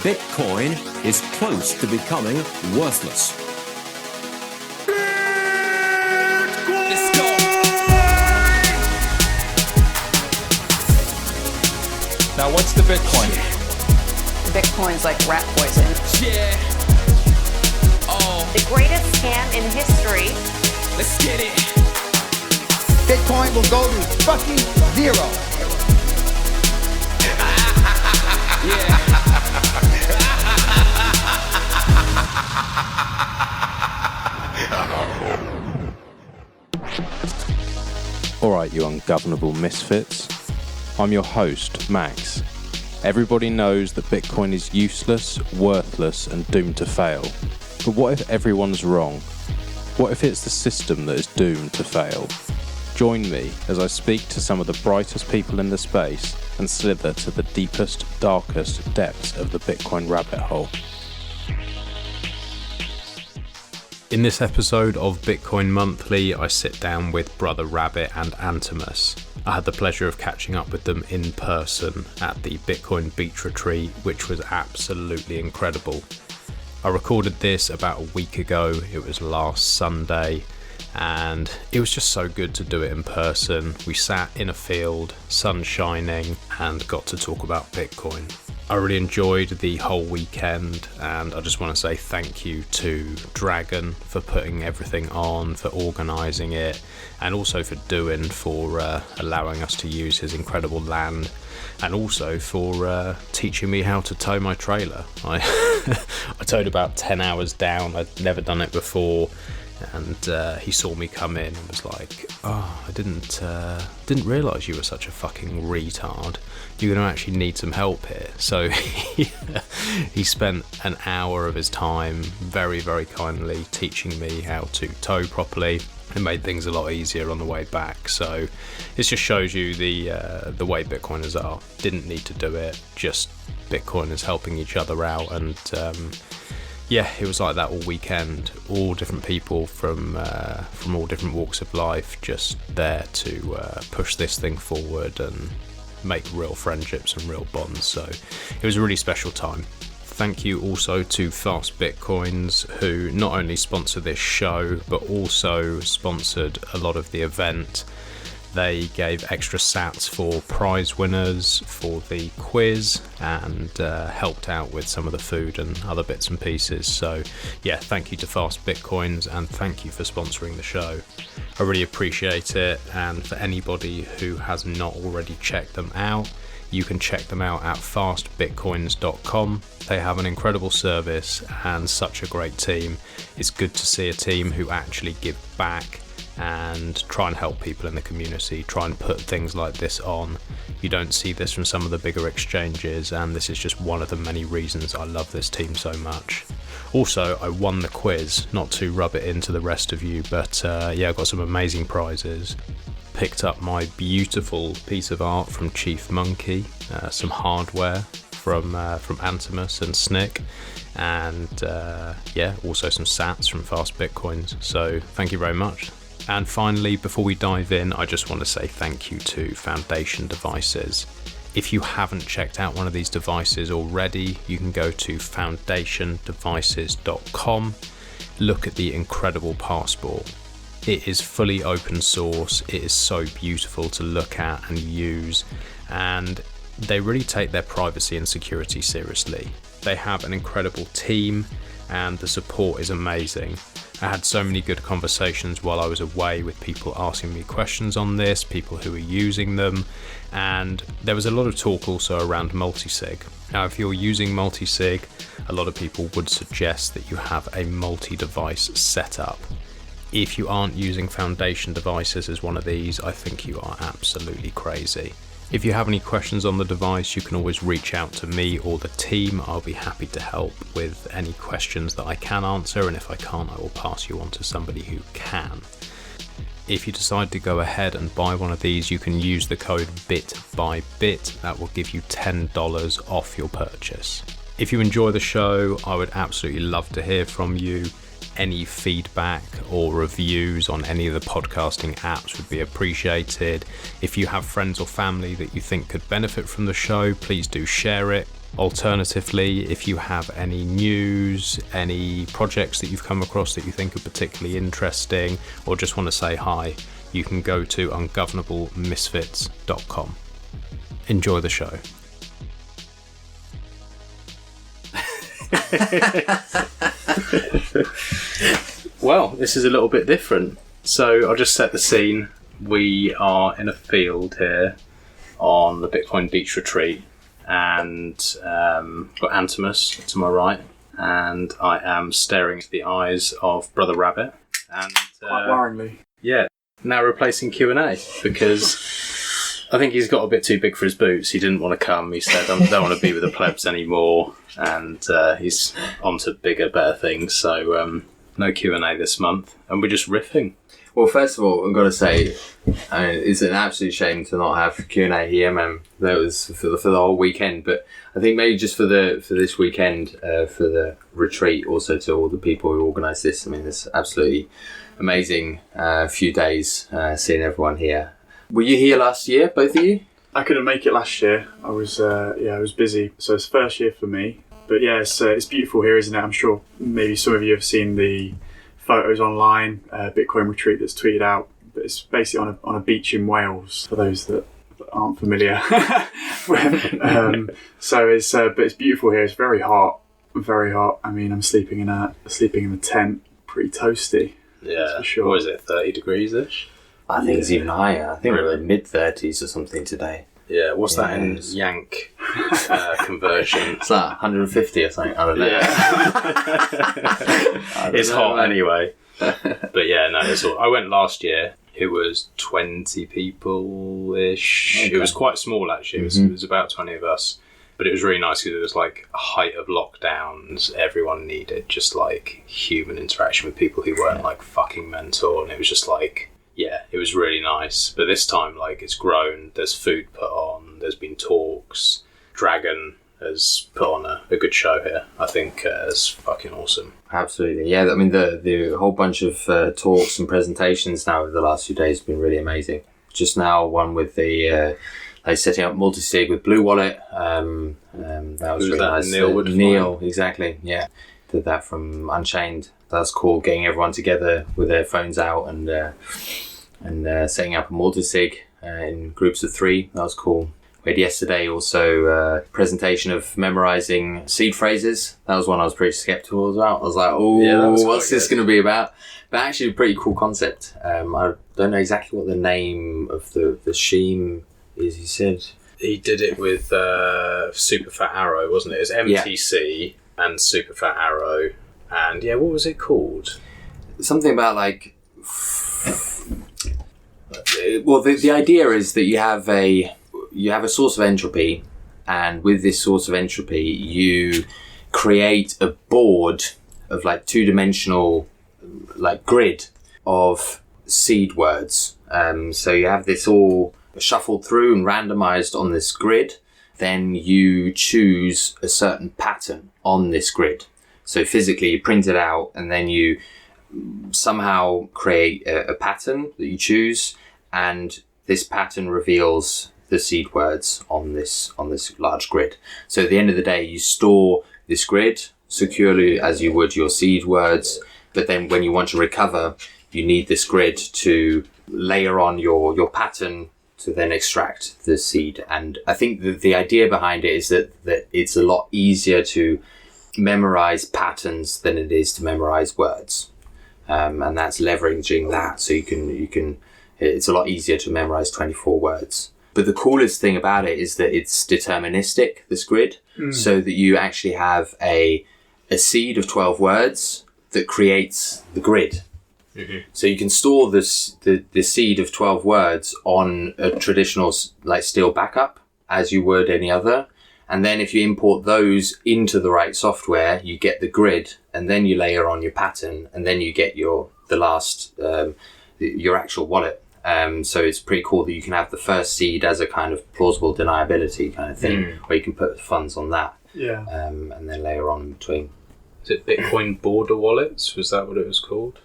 Bitcoin is close to becoming worthless. Let's go. Now, what's the Bitcoin? Bitcoin's like rat poison. Yeah. Oh, The greatest scam in history. let's get it. Bitcoin will go to fucking zero. Yeah. Alright, you ungovernable misfits. I'm your host, Max. Everybody knows that Bitcoin is useless, worthless, and doomed to fail. But what if everyone's wrong? What if it's the system that is doomed to fail? Join me as I speak to some of the brightest people in the space and slither to the deepest, darkest depths of the Bitcoin rabbit hole. In this episode of Bitcoin Monthly, I sit down with Brother Rabbit and Antimus. I had the pleasure of catching up with them in person at the Bitcoin Beach Retreat, which was absolutely incredible. I recorded this about a week ago. It was last Sunday, and it was just so good to do it in person. We sat in a field, sun shining, and got to talk about Bitcoin. I really enjoyed the whole weekend, and I just want to say thank you to Dragon for putting everything on, for organising it, and also for for allowing us to use his incredible land, and also for teaching me how to tow my trailer. I towed about 10 hours down. I'd never done it before, and he saw me come in and was like, "Oh, I didn't realise you were such a fucking retard. You're going to actually need some help here." So he spent an hour of his time very, very kindly teaching me how to tow properly. It made things a lot easier on the way back. So it just shows you the way Bitcoiners are. Didn't need to do it, just Bitcoiners helping each other out. And yeah, it was like that all weekend. All different people from all different walks of life, just there to push this thing forward and make real friendships and real bonds. So it was a really special time. Thank you also to Fast Bitcoins, who not only sponsor this show but also sponsored a lot of the event. They gave extra sats for prize winners for the quiz and helped out with some of the food and other bits and pieces. So yeah, thank you to Fast Bitcoins, and thank you for sponsoring the show. I really appreciate it, and for anybody who has not already checked them out, you can check them out at fastbitcoins.com. They have an incredible service and such a great team. It's good to see a team who actually give back and try and help people in the community, try and put things like this on. You don't see this from some of the bigger exchanges, and this is just one of the many reasons I love this team so much. Also, I won the quiz, not to rub it into the rest of you, but yeah, I got some amazing prizes. Picked up my beautiful piece of art from Chief Monkey, some hardware from Antimus and Snick, and yeah, also some sats from Fast Bitcoins. So thank you very much. And finally, before we dive in, I just want to say thank you to Foundation Devices. If you haven't checked out one of these devices already, you can go to foundationdevices.com. Look at the incredible passport. It is fully open source. It is so beautiful to look at and use, and they really take their privacy and security seriously. They have an incredible team, and the support is amazing. I had so many good conversations while I was away with people asking me questions on this, people who are using them, and there was a lot of talk also around multisig. Now, if you're using multisig, a lot of people would suggest that you have a multi-device setup. If you aren't using Foundation Devices as one of these, I think you are absolutely crazy. If you have any questions on the device, you can always reach out to me or the team. I'll be happy to help with any questions that I can answer, and if I can't, I will pass you on to somebody who can. If you decide to go ahead and buy one of these, you can use the code BITBYBIT. That will give you $10 off your purchase. If you enjoy the show, I would absolutely love to hear from you. Any feedback or reviews on any of the podcasting apps would be appreciated. If you have friends or family that you think could benefit from the show, please do share it. Alternatively, if you have any news, any projects that you've come across that you think are particularly interesting, or just want to say hi, you can go to ungovernablemisfits.com. Enjoy the show. Well, this is a little bit different. So I'll just set the scene. We are in a field here on the Bitcoin Beach Retreat, and got Antimus to my right, and I am staring into the eyes of Brother Rabbit. And quite worryingly. Yeah, now replacing Q&A, because I think he's got a bit too big for his boots. He didn't want to come. He said, I don't want to be with the plebs anymore, and he's on to bigger, better things. So no Q&A this month, and we're just riffing. Well, first of all, I've got to say, it's an absolute shame to not have Q&A here, man. That was for the whole weekend, but I think maybe just for this weekend, for the retreat, also to all the people who organised this. I mean, it's absolutely amazing few days seeing everyone here. Were you here last year, both of you? I couldn't make it last year. I was busy, so it's first year for me. But yeah, it's beautiful here, isn't it? I'm sure maybe some of you have seen the photos online, Bitcoin retreat that's tweeted out, but it's basically on a beach in Wales, for those that aren't familiar. So it's beautiful here. It's very hot. I mean, I'm sleeping in the tent, pretty toasty. Yeah, for sure. What is it, 30 degrees ish? I think it's even higher. I think we're in mid-30s or something today. Yeah, what's that in Yank conversion? It's like 150 or something. I don't know. Yeah. It's hot anyway. But yeah, no, it's all. I went last year. It was 20 people-ish. Okay. It was quite small, actually. It was about 20 of us. But it was really nice because it was like a height of lockdowns. Everyone needed just like human interaction with people who weren't like fucking mental. And it was just like, yeah, it was really nice. But this time, like, it's grown. There's food put on. There's been talks. Dragon has put on a good show here. I think it's fucking awesome. Absolutely. Yeah, I mean, the whole bunch of talks and presentations now over the last few days have been really amazing. Just now, one with the setting up multi-sig with Blue Wallet. That was really nice. Neil, exactly. Yeah, did that from Unchained. That's cool. Getting everyone together with their phones out and setting up a multi-sig in groups of 3. That was cool. We had yesterday also a presentation of memorising seed phrases. That was one I was pretty sceptical about. I was like, what's this going to be about? But actually a pretty cool concept. I don't know exactly what the name of the Sheen is, he said. He did it with Super Fat Arrow, wasn't it? It was MTC and Super Fat Arrow. And yeah, what was it called? Something about like... Well, the idea is that you have a source of entropy, and with this source of entropy, you create a board of like 2-dimensional like grid of seed words. So you have this all shuffled through and randomized on this grid. Then you choose a certain pattern on this grid. So physically you print it out, and then you somehow create a pattern that you choose, and this pattern reveals the seed words on this large grid. So at the end of the day, you store this grid securely as you would your seed words, but then when you want to recover, you need this grid to layer on your pattern to then extract the seed. And I think the idea behind it is that it's a lot easier to memorize patterns than it is to memorize words, and that's leveraging that. So you can it's a lot easier to memorize 24 words. But the coolest thing about it is that it's deterministic, this grid, so that you actually have a seed of 12 words that creates the grid. Mm-hmm. So you can store the seed of 12 words on a traditional like steel backup as you would any other. And then if you import those into the right software, you get the grid, and then you layer on your pattern, and then you get your actual wallet. So it's pretty cool that you can have the first seed as a kind of plausible deniability kind of thing, where you can put funds on that, and then layer on in between. Is it Bitcoin border wallets? Was that what it was called?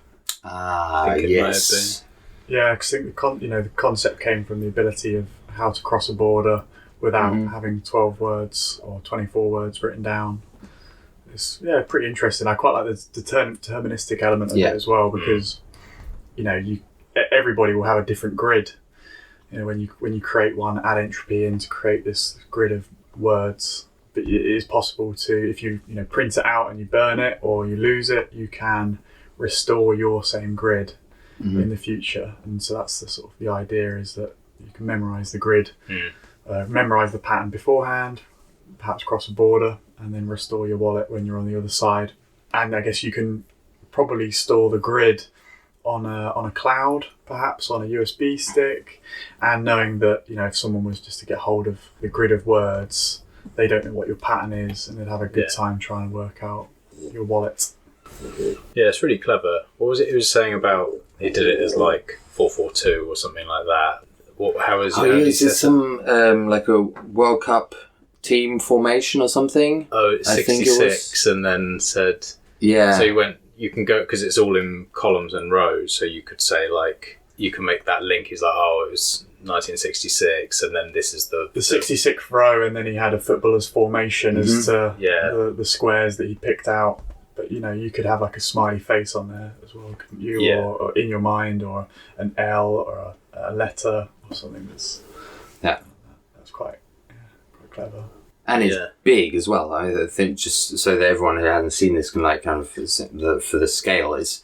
Yes. Yeah, because I think the concept came from the ability of how to cross a border without having 12 words or 24 words written down. It's pretty interesting. I quite like the deterministic element of it as well, because everybody will have a different grid. When you create one, add entropy in to create this grid of words. But it is possible to, if you print it out and you burn it or you lose it, you can restore your same grid in the future. And so that's the idea, is that you can memorize the grid, memorize the pattern beforehand, perhaps cross a border, and then restore your wallet when you're on the other side. And I guess you can probably store the grid on a cloud, perhaps on a USB stick, and knowing that if someone was just to get hold of the grid of words, they don't know what your pattern is, and they'd have a good time trying to work out your wallet. Yeah, it's really clever. What was it he was saying about he did it as like 442 or something like that? How is it? Is it some like a World Cup team formation or something? Oh, it's 66, and then said... Yeah. So you can go, because it's all in columns and rows, so you could say, like, you can make that link. He's like, it was 1966, and then this is the 66th row, and then he had a footballer's formation as to the squares that he picked out. But you could have like a smiley face on there as well, couldn't you? Or in your mind, or an L or a letter or something that's quite clever. And it's big as well. I think, just so that everyone who hasn't seen this can for the scale, was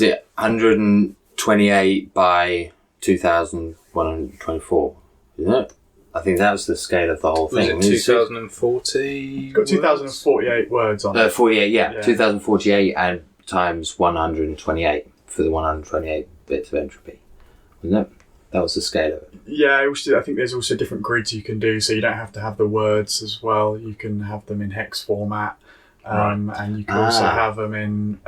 it 128 by 2124? Isn't it? I think that was the scale of the whole thing. Was it 2040? It's got 2048 words on it. 48, yeah. 2048 and times 128 for the 128 bits of entropy. Wasn't it? That was the scale of it. Yeah, I think there's also different grids you can do, so you don't have to have the words as well. You can have them in hex format, and you can also have them in.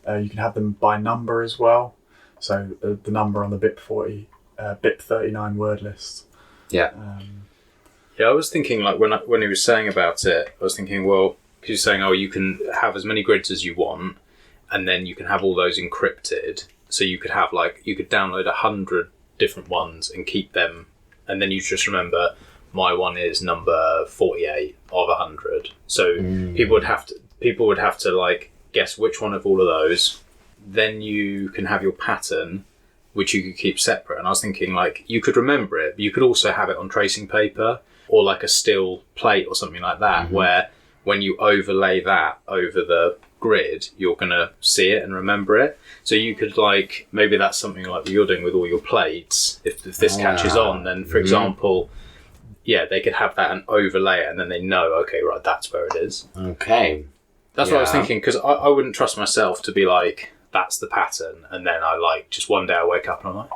You can have them by number as well. So the number on the BIP 39 word list. Yeah. I was thinking, like, when he was saying about it, I was thinking, well, because you're saying, you can have as many grids as you want, and then you can have all those encrypted. So you could have, you could download 100 different ones and keep them, and then you just remember, my one is number 48 of 100. So people would have to guess which one of all of those. Then you can have your pattern, which you could keep separate. And I was thinking, you could remember it, but you could also have it on tracing paper or like a still plate or something like that, where when you overlay that over the grid, you're going to see it and remember it. So you could maybe that's something like you're doing with all your plates. If this catches on, then for example, they could have that and overlay it, and then they know, okay, right, that's where it is. Okay. That's what I was thinking, because I wouldn't trust myself to be like, that's the pattern, and then I just one day I wake up and I'm like,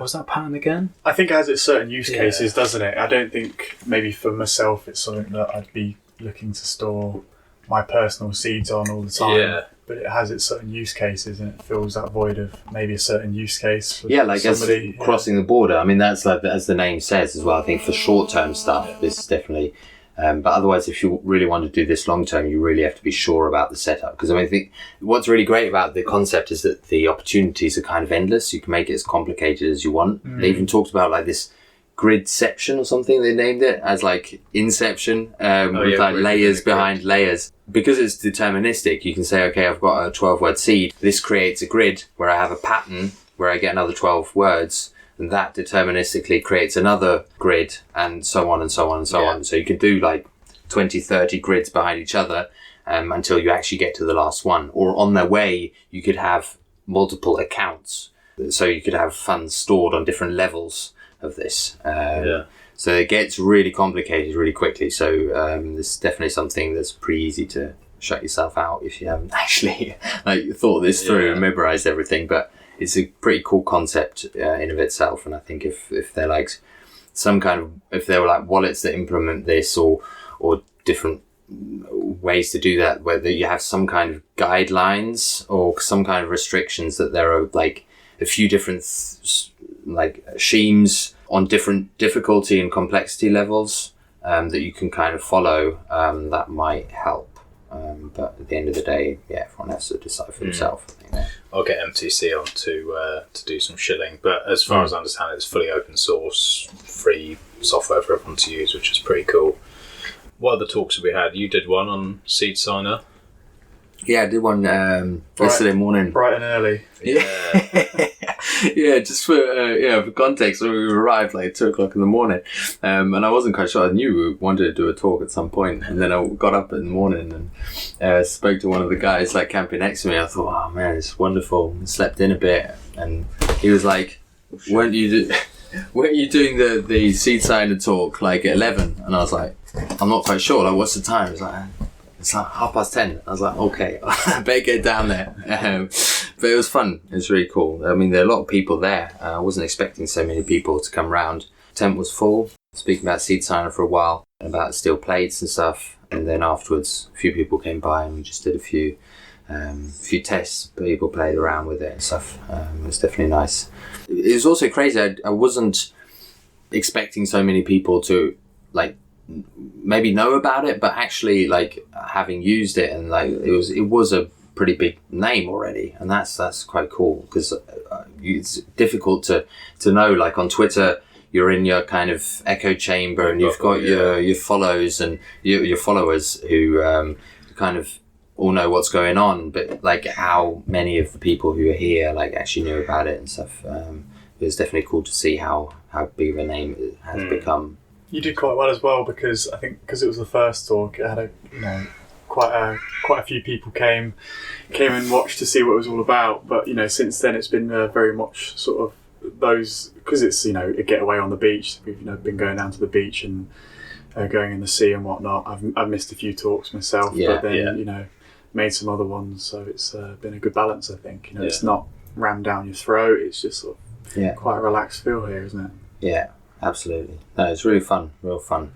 what's that pattern again? I think it has its certain use cases, doesn't it? I don't think maybe for myself it's something that I'd be looking to store my personal seeds on all the time, but it has its certain use cases, and it fills that void of maybe a certain use case for somebody. As crossing the border. I mean, that's as the name says as well. I think for short-term stuff, this is definitely. But otherwise, if you really want to do this long-term, you really have to be sure about the setup. Because I think what's really great about the concept is that the opportunities are kind of endless. You can make it as complicated as you want. They even talked about this gridception or something. They named it as Inception, with layers behind layers. Because it's deterministic, you can say, okay, I've got a 12-word seed. This creates a grid where I have a pattern where I get another 12 words. And that deterministically creates another grid, and so on and so on and so on. So you could do 20, 30 grids behind each other until you actually get to the last one. Or on their way, you could have multiple accounts. So you could have funds stored on different levels of this. So it gets really complicated really quickly. So this is definitely something that's pretty easy to shut yourself out if you haven't actually thought this through and memorized everything. But it's a pretty cool concept in of itself, and I think if they're if there were wallets that implement this or different ways to do that, whether you have some kind of guidelines or some kind of restrictions, that there are a few different schemes on different difficulty and complexity levels that you can kind of follow, that might help. But at the end of the day, everyone has to decide for themselves. I'll get MTC on to do some shilling, but as far as I understand it, it's fully open source, free software for everyone to use, which is pretty cool. What other talks have we had? You did one on Seed Signer. Yeah, I did one yesterday morning. Bright and early. Yeah. Yeah, just for context, we arrived like 2:00 in the morning, and I wasn't quite sure. I knew we wanted to do a talk at some point, and then I got up in the morning and spoke to one of the guys like camping next to me. I thought, oh man, it's wonderful. I slept in a bit, and he was like, weren't you doing the Seed Signer talk like at 11? And I was like, I'm not quite sure. Like, what's the time? It's like 10:30. I was like, okay, I better get down there. But it was fun. It was really cool. I mean, there are a lot of people there. I wasn't expecting so many people to come round. Tent was full. Speaking about Seed Signer for a while, about steel plates and stuff. And then afterwards, a few people came by and we just did a few tests. People played around with it and stuff. It was definitely nice. It was also crazy. I wasn't expecting so many people to like maybe know about it, but actually like having used it, and like it was a pretty big name already, and that's quite cool, because it's difficult to know. Like on Twitter, you're in your kind of echo chamber, and you've got your follows and your followers who kind of all know what's going on, but like how many of the people who are here like actually knew about it and stuff. It was definitely cool to see how big of a name it has become. You did quite well as well, because I think because it was the first talk, it had quite a few people came and watched to see what it was all about. But since then it's been very much sort of those, because it's a getaway on the beach. We've been going down to the beach and going in the sea and whatnot. I've missed a few talks myself, but then made some other ones. So it's been a good balance, I think. It's not rammed down your throat. It's just sort of quite a relaxed feel here, isn't it? Yeah, absolutely. No, it's really fun, real fun.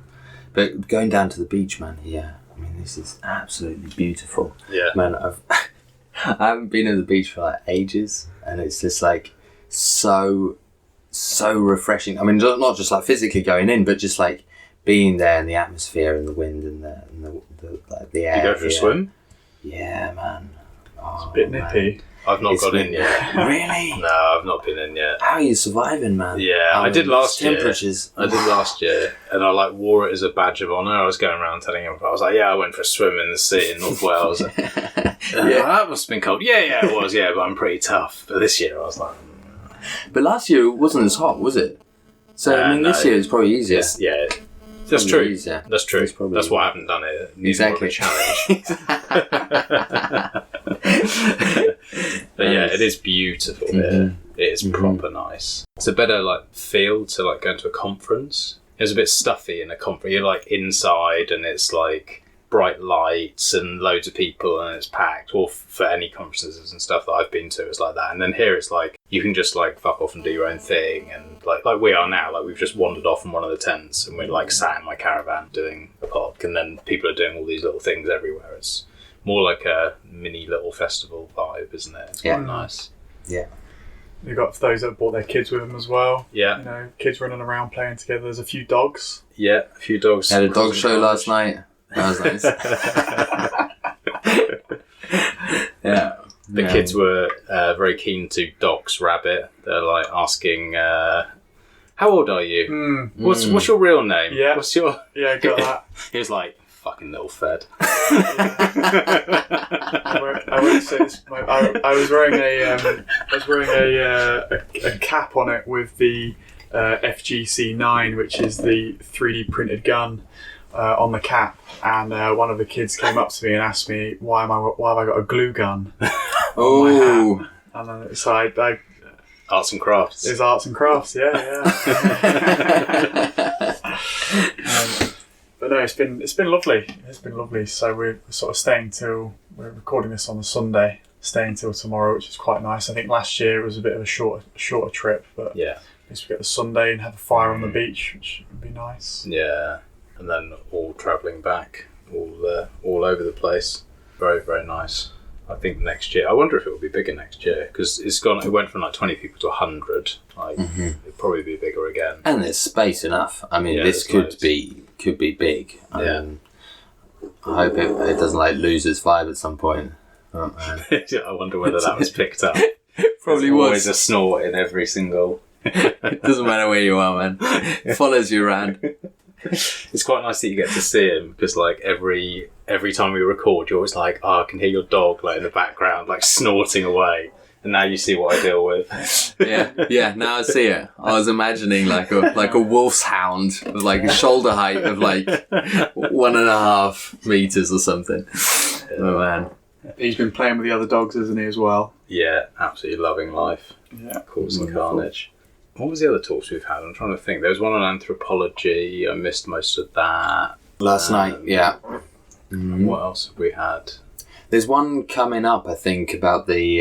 But going down to the beach, man, I mean, this is absolutely beautiful. Yeah. Man, I haven't been at the beach for like ages, and it's just like so refreshing. I mean, not just like physically going in, but just like being there, and the atmosphere and the wind and the air. You go for a swim? Yeah, man. It's a bit nippy. I've not gone in yet. Really? No, I've not been in yet. How are you surviving, man? Yeah, I did last year. Temperatures. I did last year, and I like wore it as a badge of honour. I was going around telling everyone, I was like, I went for a swim in the sea in North Wales. That must have been cold. Yeah, it was, but I'm pretty tough. But this year I was like... But last year it wasn't as hot, was it? So, I mean, this year it's probably easier. Yeah. That's true. Easier. That's true. That's why I haven't done it. It needs more of a challenge. But it is beautiful here. It is proper nice. It's a better feel to going to a conference. It was a bit stuffy in a conference. You're inside, and it's bright lights and loads of people, and it's packed. Or for any conferences and stuff that I've been to, it's like that. And then here it's you can just fuck off and do your own thing, and like we are now. We've just wandered off from one of the tents, and we're sat in my caravan doing a pod, and then people are doing all these little things everywhere. It's more like a mini little festival vibe, isn't it? It's quite nice. Yeah. You've got those that brought their kids with them as well. Yeah. Kids running around playing together. There's a few dogs. Yeah, a few dogs. Had a dog show last night. That was nice. Yeah. The kids were very keen to dox Rabbit. They're asking, how old are you? What's your real name? Yeah. What's your... Yeah, got that. He was like, fucking little fed. I won't say this. I was wearing a cap on it with the FGC9, which is the 3D printed gun on the cap, and one of the kids came up to me and asked me why have I got a glue gun on my hat? And then so I arts and crafts. It's arts and crafts, yeah. But no, it's been lovely. It's been lovely. So we're sort of staying till we're recording this on the Sunday, staying till tomorrow, which is quite nice. I think last year it was a bit of a shorter trip, but at least we get the Sunday and have a fire on the beach, which would be nice. Yeah, and then all travelling back, all over the place. Very, very nice. I think next year. I wonder if it will be bigger next year, because it went from 20 people to 100. It'll probably be bigger again. And there's space enough. I mean, this could be big. I hope it doesn't like lose its vibe at some point. Oh, man. I wonder whether that was picked up. Probably There's was. always a snort in every single. It doesn't matter where you are, man. It follows you around. It's quite nice that you get to see him because, like, every time we record, you're always like, "Oh, I can hear your dog like in the background, like snorting away." And now you see what I deal with. Yeah. Now I see it. I was imagining like a wolf's hound with like a shoulder height of like 1.5 meters or something. Oh man. He's been playing with the other dogs, hasn't he, as well? Yeah, absolutely loving life. Yeah. Causing carnage. What was the other talks we've had? I'm trying to think. There was one on anthropology. I missed most of that. Last night, yeah. What else have we had? There's one coming up, I think, about the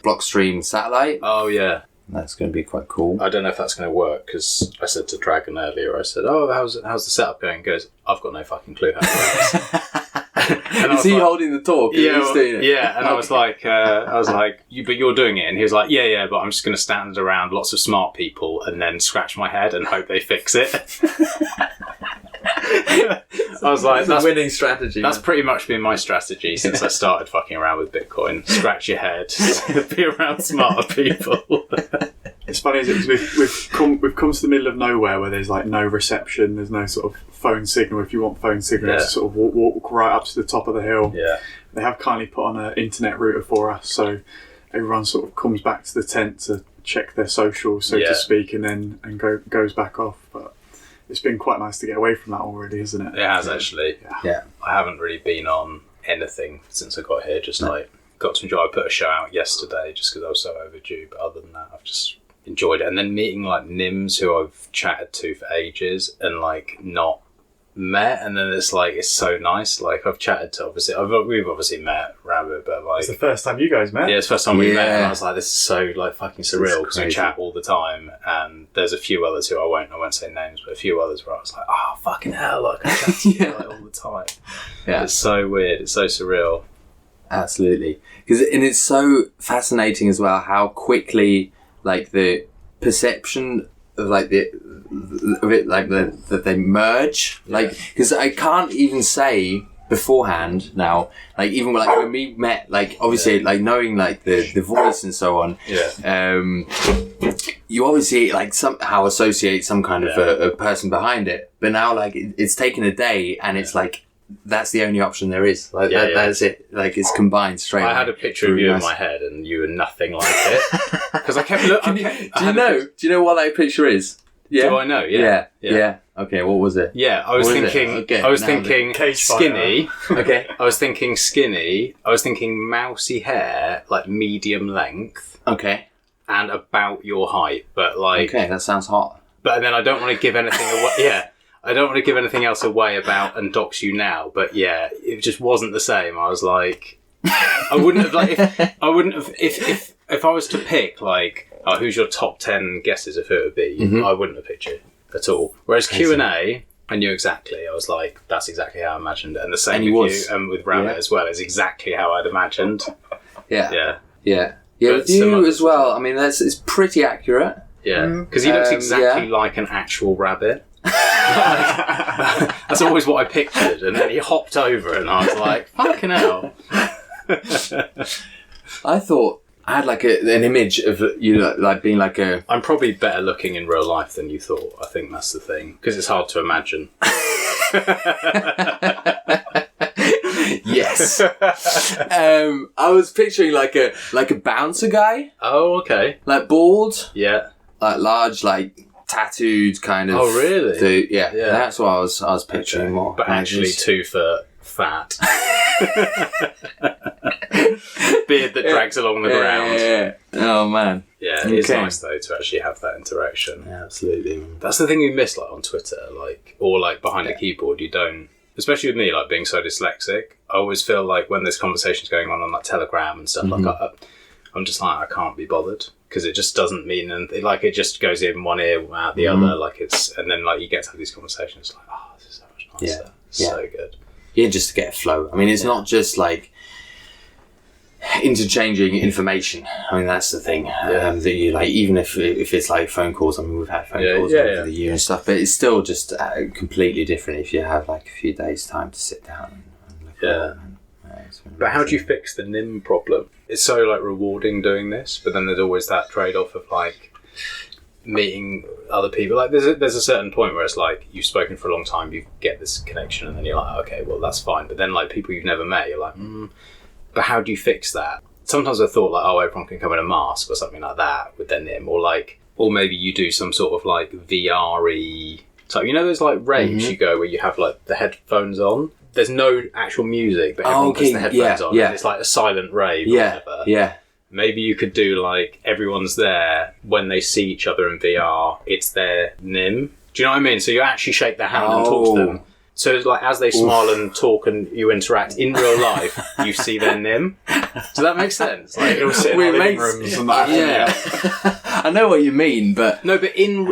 Blockstream satellite. Oh, yeah. That's going to be quite cool. I don't know if that's going to work because I said to Dragon earlier, I said, "Oh, how's the setup going?" He goes, "I've got no fucking clue how it works." Is he holding the talk? Yeah, He's doing it? yeah. And I was like, but you're doing it. And he was like, yeah, but I'm just going to stand around lots of smart people and then scratch my head and hope they fix it. I was like, that's a winning strategy. That's pretty much been my strategy since I started fucking around with Bitcoin. Scratch your head, be around smarter people. It's funny, isn't it? 'Cause we've come to the middle of nowhere where there's like no reception, there's no sort of phone signal. If you want phone signal, you have to sort of walk right up to the top of the hill. Yeah. They have kindly put on an internet router for us, so everyone sort of comes back to the tent to check their socials, so to speak, and then goes back off. But it's been quite nice to get away from that already, isn't it? It has actually. Yeah. I haven't really been on anything since I got here. Just like got to enjoy. I put a show out yesterday just because I was so overdue. But other than that, I've just enjoyed it. And then meeting like Nims who I've chatted to for ages and like not met. And then it's like it's so nice. Like I've chatted to we've obviously met Rabbit, but like it's the first time you guys met. Yeah, it's the first time we met, and I was like, this is so like fucking surreal because we crazy. chat all the time. And there's a few others who I won't say names, but a few others where I was like, oh fucking hell, like I chat to you like, all the time. Yeah. It's so weird. It's so surreal. Absolutely. And it's so fascinating as well how quickly like the perception of like that they merge, like because I can't even say beforehand now, like even like when we met, like obviously like knowing like the voice and so on, you obviously like somehow associate some kind of a person behind it, but now like it's taken a day and it's like that's the only option there is. Like that's it. Like it's combined straight. I had a picture of you in my head, and you were nothing like it because I kept looking. Do you know what that picture is? Yeah. Do I know? Yeah. Okay, what was it? Yeah, I was thinking. Okay, I was thinking skinny. Okay. I was thinking skinny. I was thinking mousy hair, like medium length, Okay. and about your height. But like, Okay, that sounds hot. but then I don't want to give anything away. Yeah, I don't want to give anything else away about and dox you now. But yeah, it just wasn't the same. I was like, I wouldn't have like if I was to pick like. Oh, who's your top 10 guesses of who it would be? I wouldn't have picked you at all. Whereas Q&A, I knew exactly. I was like, that's exactly how I imagined it. And the same with you and with Rabbit as well is exactly how I'd imagined. Yeah. But With you as well. I mean, it's pretty accurate. Yeah, because he looks exactly like an actual rabbit. That's always what I pictured. And then he hopped over and I was like, fucking hell. I thought I had like an image of you like being like a... I'm probably better looking in real life than you thought. I think that's the thing. Because it's hard to imagine. Yes. I was picturing like a bouncer guy. Oh, okay. Like bald. Yeah. Like large, like tattooed kind of... Oh, really? Dude. Yeah. That's what I was picturing more. But actually 2 foot fat. Beard that drags along the ground. Yeah. Oh man. Yeah, it's nice though to actually have that interaction. Yeah, absolutely. That's the thing you miss like on Twitter, like or like behind a keyboard. You don't, especially with me, like being so dyslexic. I always feel like when there's conversations going on like Telegram and stuff, like I'm just like I can't be bothered because it just doesn't mean anything. Like it just goes in one ear out the other. Like and then like you get to have these conversations like, oh, this is so much nicer. It's so good. Yeah, just to get a flow. I mean, it's not just like... interchanging information. I mean, that's the thing. That you like, even if it's like phone calls. I mean, we've had phone calls over the year and stuff, but it's still just completely different if you have like a few days' time to sit down and look at it. But how do you fix the NIM problem? It's so like rewarding doing this, but then there's always that trade-off of like meeting other people. Like there's a certain point where it's like you've spoken for a long time, you get this connection, and then you're like, okay, well that's fine. But then like people you've never met, you're like, but how do you fix that? Sometimes I thought like, oh, everyone can come in a mask or something like that with their NIM, or maybe you do some sort of like VR-y type. You know, those like raves you go where you have like the headphones on. There's no actual music, but everyone puts the headphones on. And it's like a silent rave or whatever. Yeah. Maybe you could do like everyone's there when they see each other in VR. It's their NIM. Do you know what I mean? So you actually shake their hand and talk to them. So like as they smile and talk and you interact in real life, you see their NIM. Does that make sense? Like it'll sit in the living rooms and that. I know what you mean, but no, but in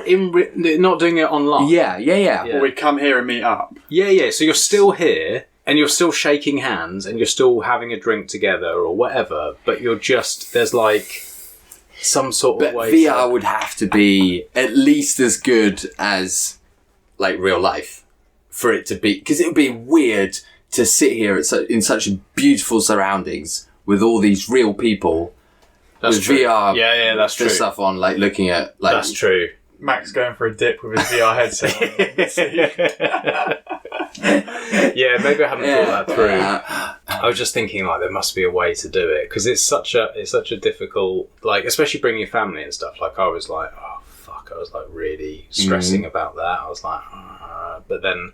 not doing it online. Yeah. Well, we'd come here and meet up. Yeah. So you're still here. And you're still shaking hands and you're still having a drink together or whatever, but you're just, there's like some sort of way. VR would have to be at least as good as like real life for it to be, because it would be weird to sit here in such beautiful surroundings with all these real people with VR. Yeah, that's true. Stuff on, like looking at like. That's true. Max going for a dip with his VR headset. Yeah, maybe I haven't thought that through. I was just thinking like there must be a way to do it because it's such a difficult, like especially bringing your family and stuff. Like I was like, oh fuck, I was like really stressing about that. I was like, but then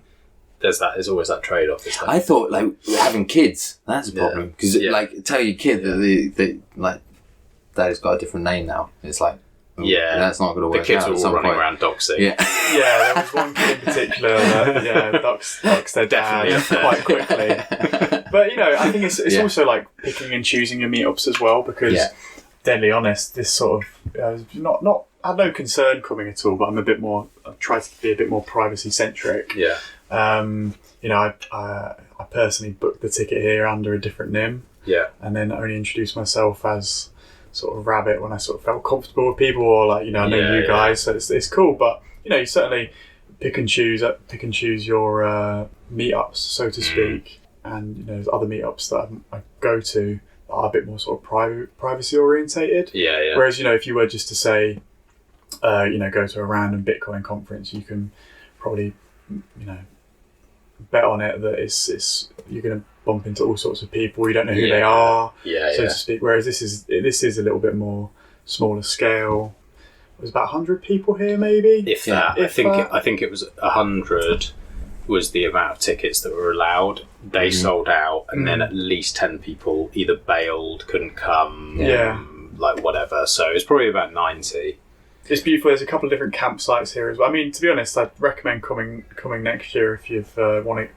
there's always that trade off. I thought like having kids, that's a problem because like tell your kid that they like dad's got a different name now. It's like. That's not going to work. The kids out were all running around doxing. Yeah, there was one kid in particular that doxed their dad quite quickly. But you know, I think it's also like picking and choosing your meetups as well because, deadly honest, this sort of not I have no concern coming at all, but I try to be a bit more privacy centric. Yeah. You know, I personally booked the ticket here under a different NIM. Yeah. And then only introduced myself as sort of Rabbit when I sort of felt comfortable with people, or like, you know, I know you guys, so it's cool. But you know, you certainly pick and choose your meetups, so to speak. And you know, there's other meetups that I go to that are a bit more sort of privacy orientated. Yeah. Whereas, you know, if you were just to say, you know, go to a random Bitcoin conference, you can probably, you know, bet on it that it's you're going to bump into all sorts of people. You don't know who they are, so to speak. Whereas this is a little bit more smaller scale. It was about 100 people here, maybe. If that, I think it was 100 was the amount of tickets that were allowed. They sold out, and then at least 10 people either bailed, couldn't come, like whatever. So it's probably about 90. It's beautiful. There's a couple of different campsites here as well. I mean, to be honest, I'd recommend coming next year if you want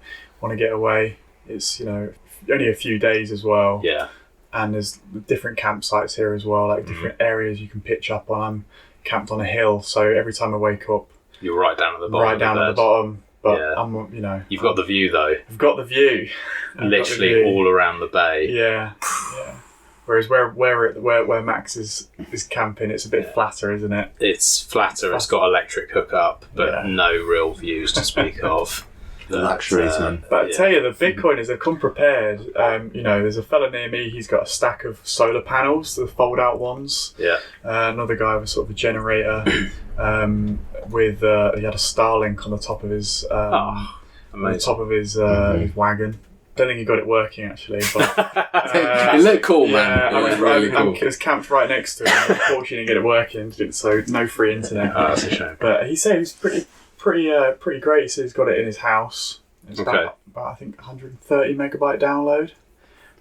to get away. It's, you know, only a few days as well. Yeah. And there's different campsites here as well, like different areas you can pitch up on. I'm camped on a hill, so every time I wake up, you're right down at the bottom. Right down at the bottom. But I'm, you know, you've got the view though. I've got the view. Literally all around the bay. Yeah. Whereas where Max is camping, it's a bit flatter, isn't it? It's flatter. It's got electric hookup, but no real views to speak of. The luxuries, man. But I tell you, the Bitcoiners have come prepared. You know, there's a fella near me. He's got a stack of solar panels, the fold-out ones. Yeah. Another guy with sort of a generator. With he had a Starlink on the top of his his wagon. Don't think he got it working actually, but it looked cool, man. I was camped right next to him. Unfortunately, didn't get it working, so no free internet. Oh, that's a shame. But he said it was pretty great. He said he's got it in his house. It's about I think 130 megabyte download.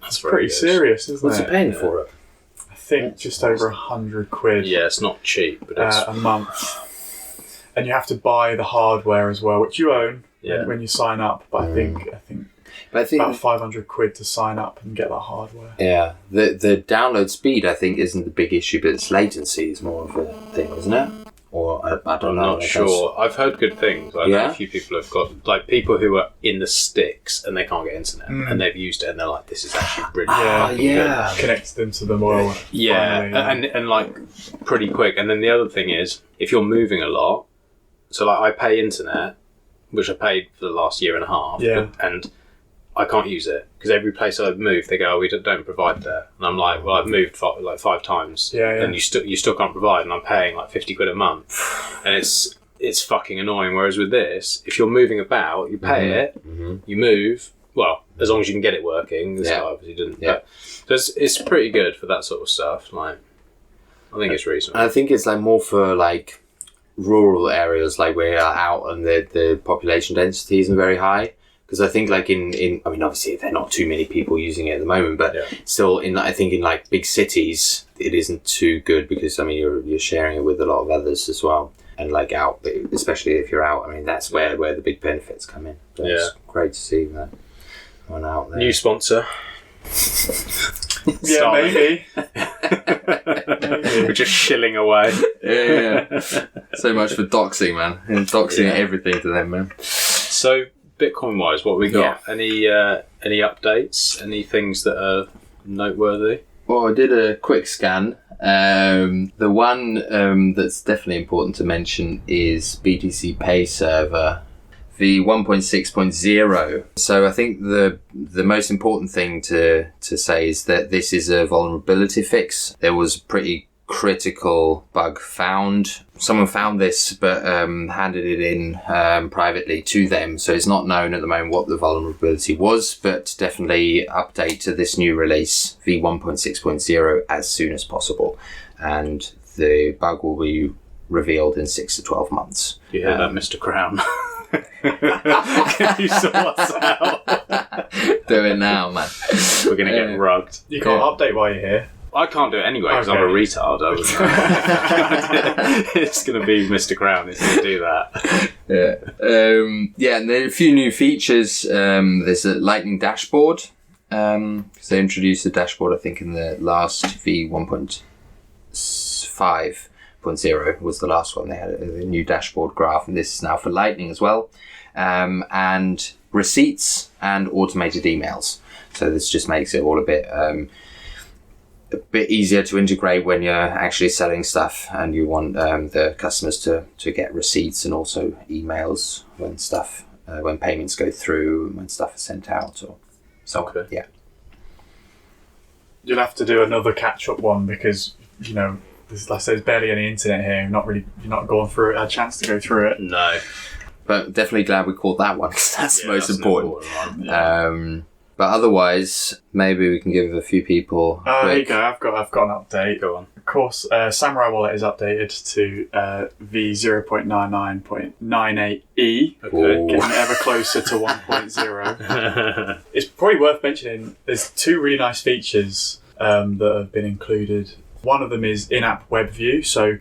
That's pretty good. Serious, isn't What's it? What's he paying for it? I think just over £100. Yeah, it's not cheap, but it's a month. And you have to buy the hardware as well, which you own when you sign up. But I think about £500 to sign up and get that hardware. Yeah, the download speed I think isn't the big issue, but its latency is more of a thing, isn't it? Or I don't I'm know. not sure. I've heard good things. I know a few people have got, like, people who are in the sticks and they can't get internet, and they've used it and they're like, this is actually brilliant. Yeah. Connects them to the world. Yeah, finally, and like pretty quick. And then the other thing is, if you're moving a lot, so like I pay internet, which I paid for the last year and a half, and I can't use it because every place I've moved, they go, "Oh, we don't provide there," and I'm like, "Well, I've moved five times, and you still can't provide," and I'm paying like £50 a month, and it's fucking annoying. Whereas with this, if you're moving about, you pay it, you move. Well, as long as you can get it working. This guy obviously didn't. Yeah. But, so it's pretty good for that sort of stuff. Like, I think it's reasonable. I think it's like more for like rural areas, like where you're out and the population density isn't very high. Because I think like in I mean, obviously there are not too many people using it at the moment, but still I think in like big cities it isn't too good because I mean you're sharing it with a lot of others as well, and like out, especially if you're out. I mean that's where the big benefits come in. So it's great to see that one out there. New sponsor. Yeah, maybe. We're just shilling away. Yeah. So much for doxing, man. And doxing everything to them, man. So Bitcoin wise, what we got? Any updates? Any things that are noteworthy? Well, I did a quick scan. The one that's definitely important to mention is BTC Pay Server v1.6.0. So I think the most important thing to say is that this is a vulnerability fix. There was a pretty critical bug found. Someone found this but handed it in privately to them, so it's not known at the moment what the vulnerability was, but definitely update to this new release v1.6.0 as soon as possible, and the bug will be revealed in 6 to 12 months. You hear that, Mr. Crown? Can you sort us out? Do it now, man. We're going to get rugged. You can't update while you're here. I can't do it anyway because I'm a retard. It's going to be Mr. Crown who's going to do that. And then a few new features. There's a Lightning dashboard. Because they introduced the dashboard, I think, in the last v1.5.0 was the last one. They had a new dashboard graph, and this is now for Lightning as well. And receipts and automated emails. So this just makes it all a bit easier to integrate when you're actually selling stuff and you want the customers to get receipts and also emails when when payments go through and when stuff is sent out. Yeah. You'll have to do another catch-up one because, you know, there's barely any internet here. You're not going through it, had a chance to go through it. No. But definitely glad we caught that one because that's the most important. One. Yeah. But otherwise, maybe we can give a few people. There you go. I've got an update. Go on. Of course, Samurai Wallet is updated to v0.99.98e. Okay. Getting ever closer to 1.0. It's probably worth mentioning. There's two really nice features that have been included. One of them is in-app web view. So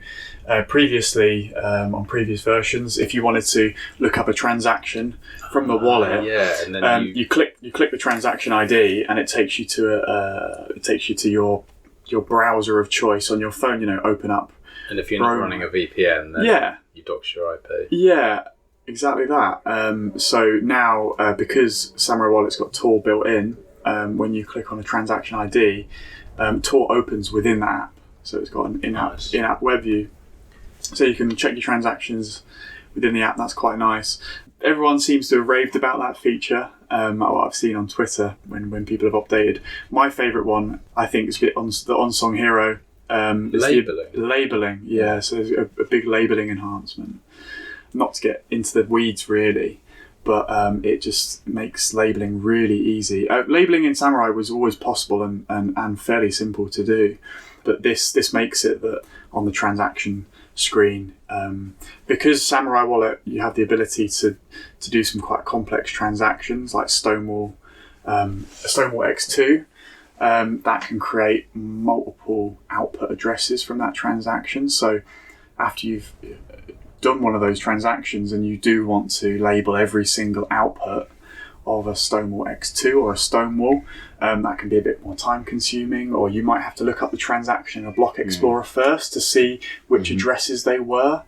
previously, on previous versions, if you wanted to look up a transaction from the wallet, and then you click the transaction ID, and it takes you to your browser of choice on your phone. You know, open up. And if you're not running a VPN, then you dox your IP. Yeah, exactly that. So now, because Samurai Wallet's got Tor built in, when you click on a transaction ID, Tor opens within that app. So it's got an in-app web view. So you can check your transactions within the app. That's quite nice. Everyone seems to have raved about that feature. What I've seen on Twitter when people have updated. My favourite one, I think, is the Unsung Hero. Labelling. Yeah, so there's a big labelling enhancement. Not to get into the weeds really, but it just makes labelling really easy. Labelling in Samurai was always possible and fairly simple to do, but this makes it that on the transaction screen, because Samurai Wallet, you have the ability to do some quite complex transactions like Stonewall X2 that can create multiple output addresses from that transaction. So after you've done one of those transactions and you do want to label every single output of a Stonewall X2 or a Stonewall, that can be a bit more time consuming, or you might have to look up the transaction in a block explorer first to see which addresses they were.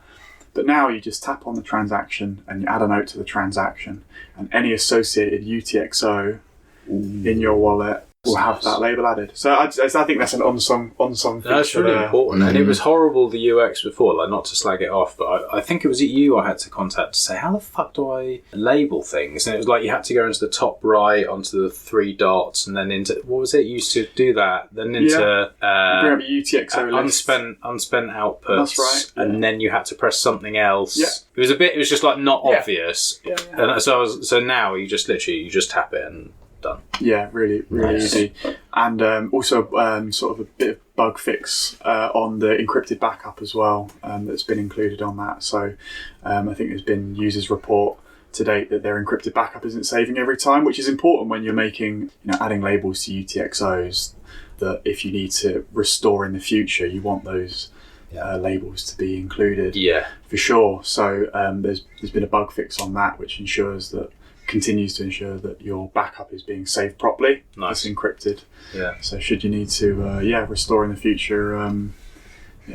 But now you just tap on the transaction and you add a note to the transaction, and any associated UTXO in your wallet will have that label added. So I think that's an unsung feature. That's really important. And it was horrible, the UX before, like, not to slag it off, but I think it was you I had to contact to say, how the fuck do I label things? And it was like you had to go into the top right, onto the 3 dots, and then into, what was it? You used to do that, then into bring up your UTXO list. unspent outputs. That's right. And then you had to press something else. Yeah. It was just like not obvious. Yeah. And so now you just tap it and done. Yeah, really easy. And also sort of a bit of bug fix on the encrypted backup as well, that's been included on that. So I think there's been users report to date that their encrypted backup isn't saving every time, which is important when you're making, adding labels to UTXOs, that if you need to restore in the future, you want those labels to be included. Yeah, for sure. So there's been a bug fix on that, which continues to ensure that your backup is being saved properly. Nice. It's encrypted. Yeah. So should you need to restore in the future,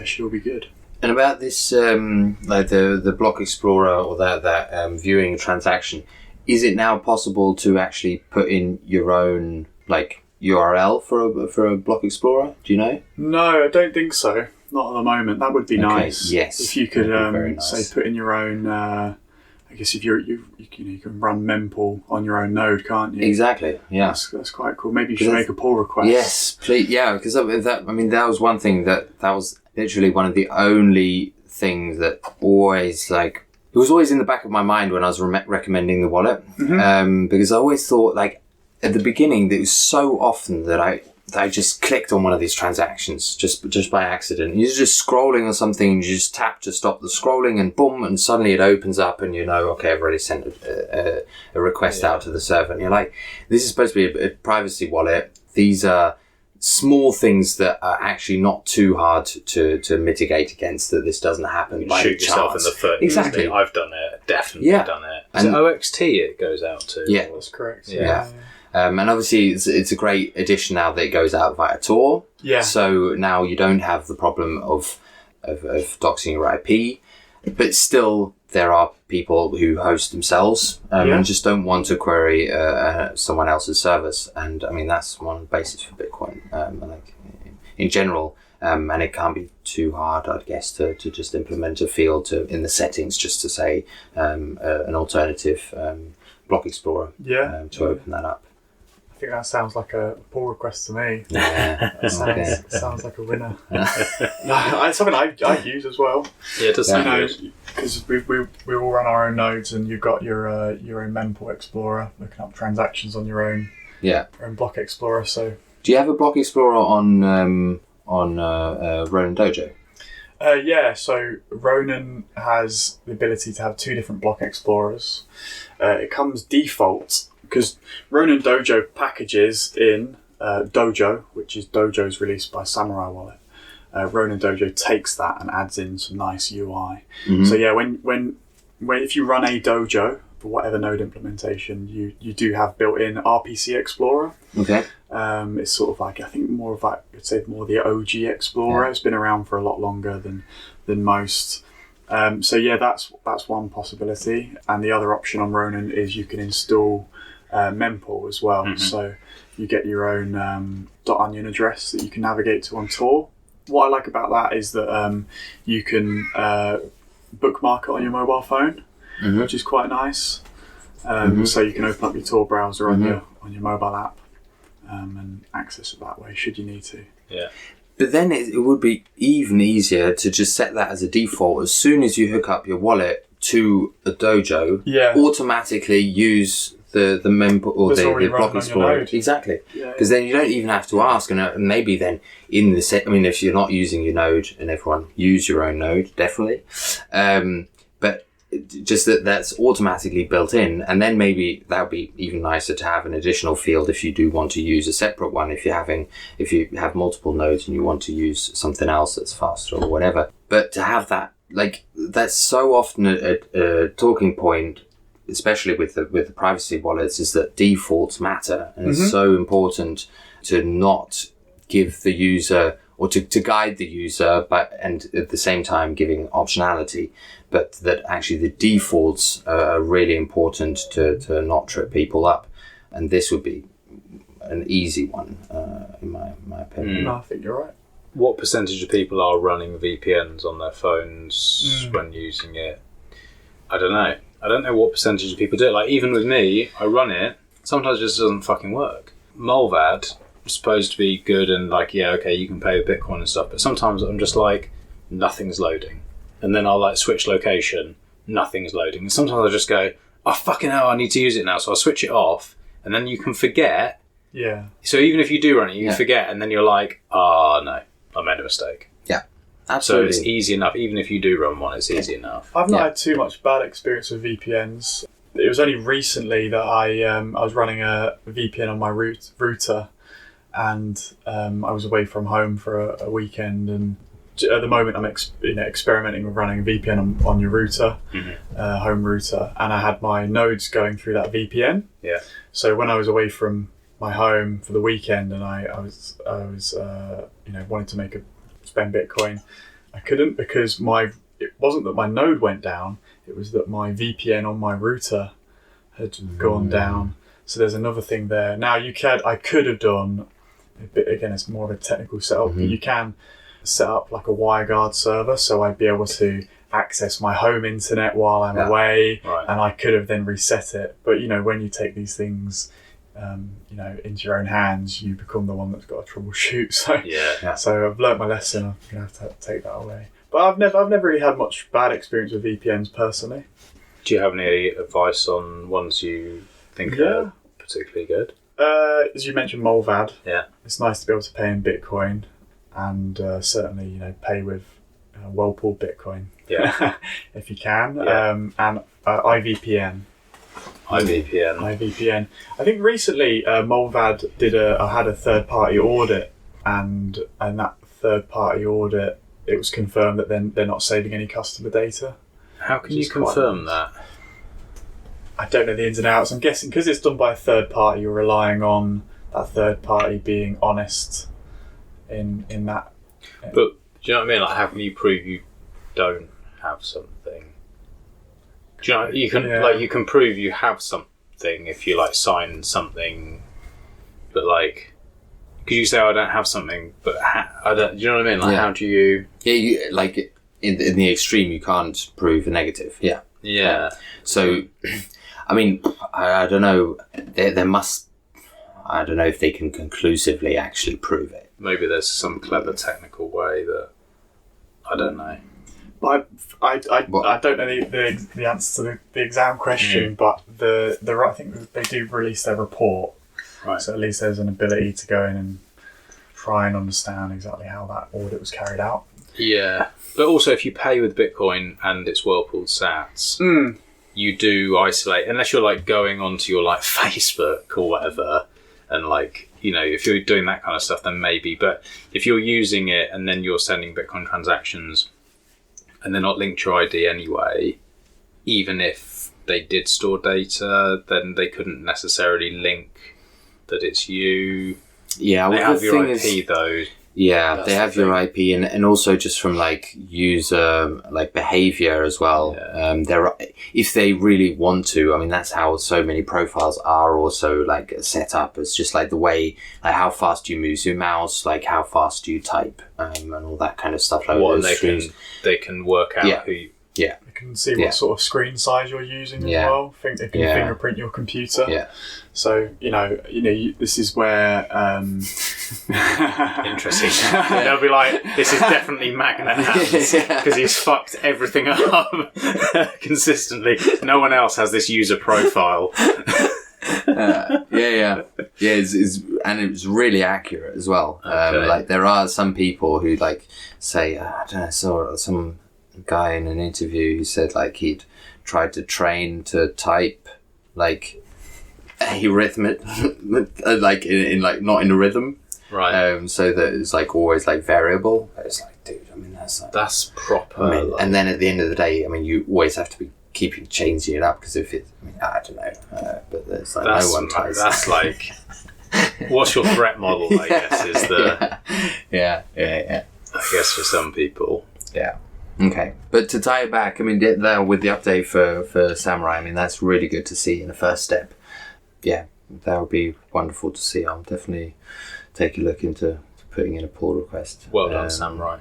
should all be good. And about this, like the Block Explorer or that viewing a transaction, is it now possible to actually put in your own like URL for a Block Explorer? Do you know? No, I don't think so. Not at the moment. That would be nice. Yes. If you could nice. say put in your own. I guess if you can run mempool on your own node, can't you? Exactly. Yeah. That's quite cool. Maybe you should make a pull request. Yes, please. Yeah, because that was one thing that was literally one of the only things that always it was always in the back of my mind when I was recommending the wallet, because I always thought at the beginning that it was so often that I just clicked on one of these transactions just by accident. You're just scrolling or something and you just tap to stop the scrolling and boom, and suddenly it opens up and okay, I've already sent a request out to the server. And you're like, this is supposed to be a privacy wallet. These are small things that are actually not too hard to mitigate against, that this doesn't happen by shoot yourself chance. In the foot. Exactly. I've done it. Definitely done it. Is it OXT it goes out to? Yeah. That's correct. Yeah. And obviously it's a great addition now that it goes out via Tor. Yeah. So now you don't have the problem of doxing your IP, but still there are people who host themselves and just don't want to query someone else's service. And I mean, that's one of the basis for Bitcoin, in general. And it can't be too hard, I guess, to just implement a field in the settings just to say an alternative Block Explorer to open that up. I think that sounds like a pull request to me. Yeah, It sounds like a winner. It's something I use as well. Yeah, it does sound good. Because we all run our own nodes, and you've got your own mempool explorer, looking up transactions on your own Block Explorer. So, do you have a Block Explorer on Ronin Dojo? So Ronin has the ability to have 2 different Block Explorers. It comes default, because Ronin Dojo packages in Dojo, which is Dojo's released by Samurai Wallet. Ronin Dojo takes that and adds in some nice UI. Mm-hmm. So when if you run a Dojo for whatever node implementation, you do have built-in RPC Explorer. Okay. It's sort of like, I think more of like, I'd say more the OG Explorer. It's been around for a lot longer than most. That's one possibility. And the other option on Ronin is you can install mempool as well. Mm-hmm. So you get your own .onion address that you can navigate to on Tor. What I like about that is that you can bookmark it on your mobile phone, which is quite nice. So you can open up your Tor browser on your mobile app and access it that way, should you need to. Yeah. But then it would be even easier to just set that as a default. As soon as you hook up your wallet to a Dojo, automatically use the member or the Block Explorer. Exactly. Because then you don't even have to ask, and maybe then in the set. I mean, if you're not using your node, and everyone use your own node, definitely. But just that's automatically built in, and then maybe that would be even nicer to have an additional field if you do want to use a separate one. If you have multiple nodes and you want to use something else that's faster or whatever. But to have that, that's so often a talking point, especially with the privacy wallets, is that defaults matter, and it's so important to not give the user or to guide the user, and at the same time giving optionality, but that actually the defaults are really important to not trip people up, and this would be an easy one in my opinion. No, I think you're right. What percentage of people are running VPNs on their phones when using it? I don't know. I don't know what percentage of people do it. Like, even with me, I run it. Sometimes it just doesn't fucking work. Mulvad is supposed to be good and like, yeah, okay, you can pay with Bitcoin and stuff. But sometimes I'm just like, nothing's loading. And then I'll like switch location, nothing's loading. And sometimes I just go, oh, fucking hell, I need to use it now. So I'll switch it off. And then you can forget. Yeah. So even if you do run it, you forget. And then you're like, oh, no, I made a mistake. Yeah. Absolutely. So it's easy enough. Even if you do run one, it's easy enough. I've not had too much bad experience with VPNs. It was only recently that I was running a VPN on my router, and I was away from home for a weekend. And at the moment, I'm experimenting with running a VPN on your router, home router, and I had my nodes going through that VPN. Yeah. So when I was away from my home for the weekend, and I was wanted to spend Bitcoin, I couldn't because it wasn't that my node went down, it was that my VPN on my router had gone down. So there's another thing there. Now I could have done a bit, again, it's more of a technical setup, but you can set up like a WireGuard server, so I'd be able to access my home internet while I'm away, and I could have then reset it. But when you take these things into your own hands, you become the one that's got to troubleshoot. So I've learnt my lesson. I'm gonna have to take that away. But I've never really had much bad experience with VPNs personally. do you have any advice on ones you think are particularly good? As you mentioned, Mulvad. Yeah, it's nice to be able to pay in Bitcoin, and certainly pay with well-pulled Bitcoin. Yeah, if you can. Yeah. And IVPN. IVPN. I think recently Mulvad had a third-party audit, and that third-party audit, it was confirmed that they're not saving any customer data. How can you confirm that? I don't know the ins and outs. I'm guessing because it's done by a third party, you're relying on that third party being honest in that. But do you know what I mean? Like, how can you prove you don't have something? Do you know you can you can prove you have something if you sign something, but because you say I don't have something, but I don't. Do you know what I mean? How do you? Yeah, you in the extreme, you can't prove a negative. Yeah. Yeah. So, I mean, I don't know. There must. I don't know if they can conclusively actually prove it. Maybe there's some clever technical way that I don't know. But I don't know the answer to the exam question, but I think they do release their report, right? So at least there's an ability to go in and try and understand exactly how that audit was carried out. Yeah, but also if you pay with Bitcoin and it's well-pulled sats, you do isolate, unless you're going onto your Facebook or whatever, and if you're doing that kind of stuff, then maybe. But if you're using it and then you're sending Bitcoin transactions and they're not linked to your ID anyway, even if they did store data, then they couldn't necessarily link that it's you. Yeah, they have your IP though. Yeah, they have your IP, and also just from user behavior as well. Yeah. If they really want to, I mean, that's how so many profiles are also set up. It's just the way, how fast you move your mouse, how fast you type, and all that kind of stuff. They can work out who you... Yeah. They can see what sort of screen size you're using as well. They can fingerprint your computer. Yeah. So, this is where... Interesting. They'll be like, this is definitely Magnet because he's fucked everything up consistently. No one else has this user profile. Yeah, and it's really accurate as well. Okay. There are some people who say, I don't know, saw some guy in an interview who said he'd tried to train to type a rhythm, in not in a rhythm, right? So that it's always variable. It's dude, I mean that's proper. I mean, and then at the end of the day, I mean, you always have to be changing it up because if it, I don't know, but there's no one ties. That's What's your threat model, I guess, is the... Yeah. I guess for some people. Yeah. Okay. But to tie it back, I mean, there with the update for Samurai, I mean, that's really good to see in the first step. Yeah, that would be wonderful to see. I'll definitely take a look into putting in a pull request. Well done, Samurai.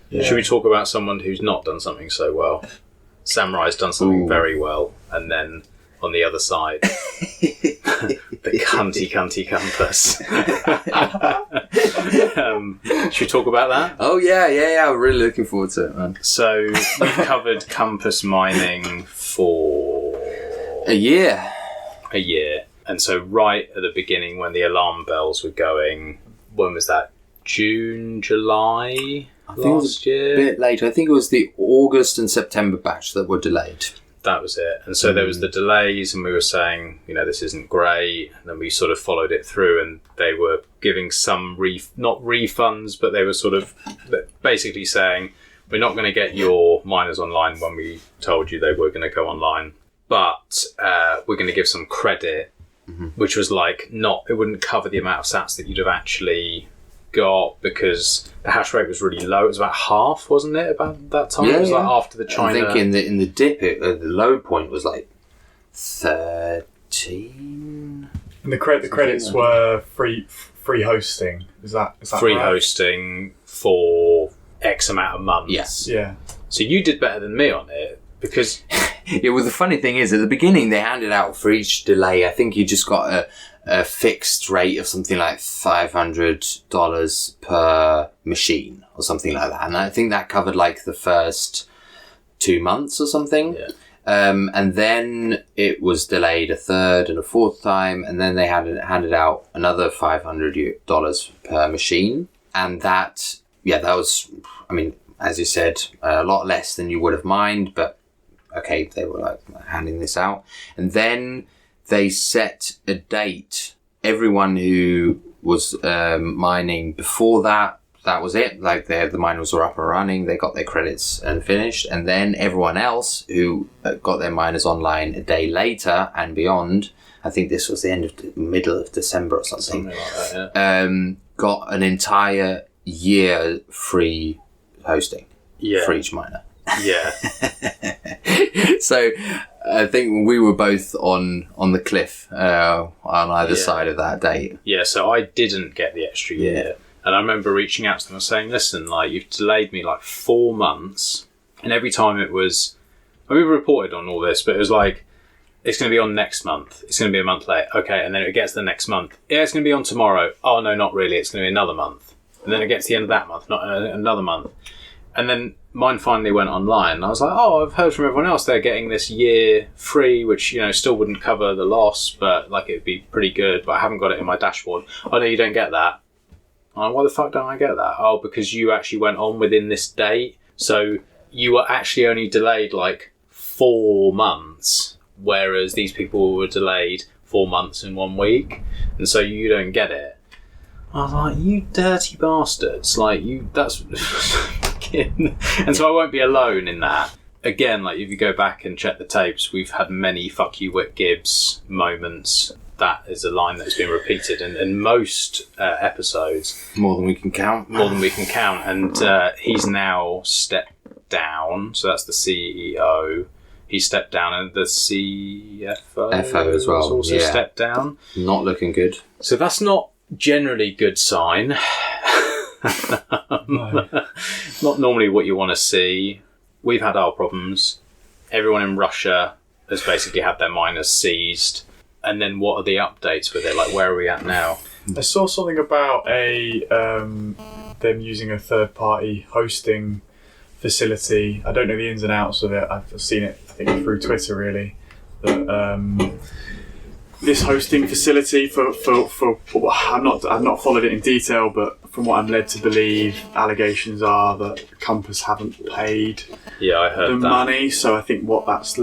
Yeah. Should we talk about someone who's not done something so well? Samurai's done something very well, and then on the other side, the cunty compass. Should we talk about that? Oh, yeah. I'm really looking forward to it, man. So, we've covered compass mining for... A year. And so right at the beginning when the alarm bells were going, when was that? June, July last year? A bit later. I think it was the August and September batch that were delayed. That was it. And so there was the delays and we were saying, this isn't great. And then we sort of followed it through and they were giving some, not refunds, but they were sort of basically saying, we're not going to get your miners online when we told you they were going to go online. But we're going to give some credit, which was like it wouldn't cover the amount of sats that you'd have actually got because the hash rate was really low. It was about half, wasn't it, about that time? Yeah, it was like after the China... I think in the dip, the low point was like 13. And the credits were free hosting. Is that free right? hosting for X amount of months. Yes. Yeah. So you did better than me on it because... Yeah, well, the funny thing is, at the beginning, they handed out for each delay, I think you just got a fixed rate of something like $500 per machine or something like that. And I think that covered like the first 2 months or something. Yeah. And then it was delayed a third and a fourth time. And then they handed out another $500 per machine. And that was, I mean, as you said, a lot less than you would have mined, but okay, they were like handing this out. And then they set a date. Everyone who was mining before that was it. Like the miners were up and running. They got their credits and finished. And then everyone else who got their miners online a day later and beyond, I think this was the middle of December or something like that, yeah. Got an entire year free hosting for each miner. Yeah. So I think we were both on the cliff on either side of that date. Yeah, so I didn't get the extra year. And I remember reaching out to them and saying, listen, like, you've delayed me like 4 months. And every time it was, we reported on all this, but it was like, it's going to be on next month. It's going to be a month late. Okay, and then it gets the next month. Yeah, it's going to be on tomorrow. Oh, no, not really. It's going to be another month. And then it gets to the end of that month, not another month. And then mine finally went online. And I was like, oh, I've heard from everyone else they're getting this year free, which, still wouldn't cover the loss, but like it'd be pretty good. But I haven't got it in my dashboard. Oh, no, you don't get that. Oh, why the fuck don't I get that? Oh, because you actually went on within this date. So you were actually only delayed like 4 months, whereas these people were delayed 4 months in 1 week. And so you don't get it. I was like, you dirty bastards. Like, that's... And so I won't be alone in that. Again, like, if you go back and check the tapes, we've had many fuck you Whit Gibbs moments. That is a line that's been repeated in most episodes. More than we can count. And he's now stepped down. So that's the CEO. He stepped down, and the CFO as well. Also stepped down. Not looking good. So that's not generally good sign. No. Not normally what you want to see. We've had our problems. Everyone in Russia has basically had their miners seized. And then what are the updates with it? Like, where are we at now? I saw something about them using a third-party hosting facility. I don't know the ins and outs of it. I've seen it, I think, through Twitter, really. That this hosting facility for I've not followed it in detail, but from what I'm led to believe, allegations are that Compass haven't paid I heard the that. money. So I think what that's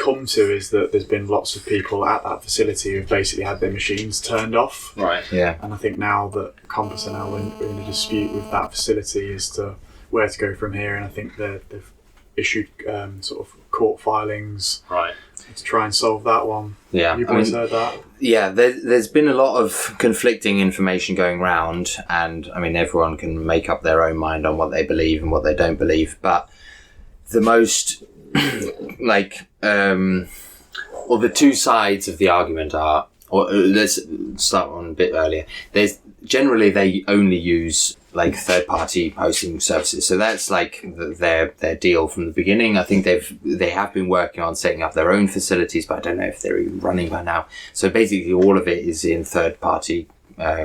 come to is that there's been lots of people at that facility who've basically had their machines turned off. Right. Yeah. And I think now that Compass are now in a dispute with that facility as to where to go from here, and I think they've issued sort of court filings Right. to try and solve that one. Yeah, You boys heard that? Yeah, there's been a lot of conflicting information going round, and I mean, everyone can make up their own mind on what they believe and what they don't believe, but the most, or the two sides of the argument are, or let's start on a bit earlier, generally they only use like third-party hosting services, so that's like their deal from the beginning. I think they have been working on setting up their own facilities, but I don't know if they're even running by now. So basically all of it is in third-party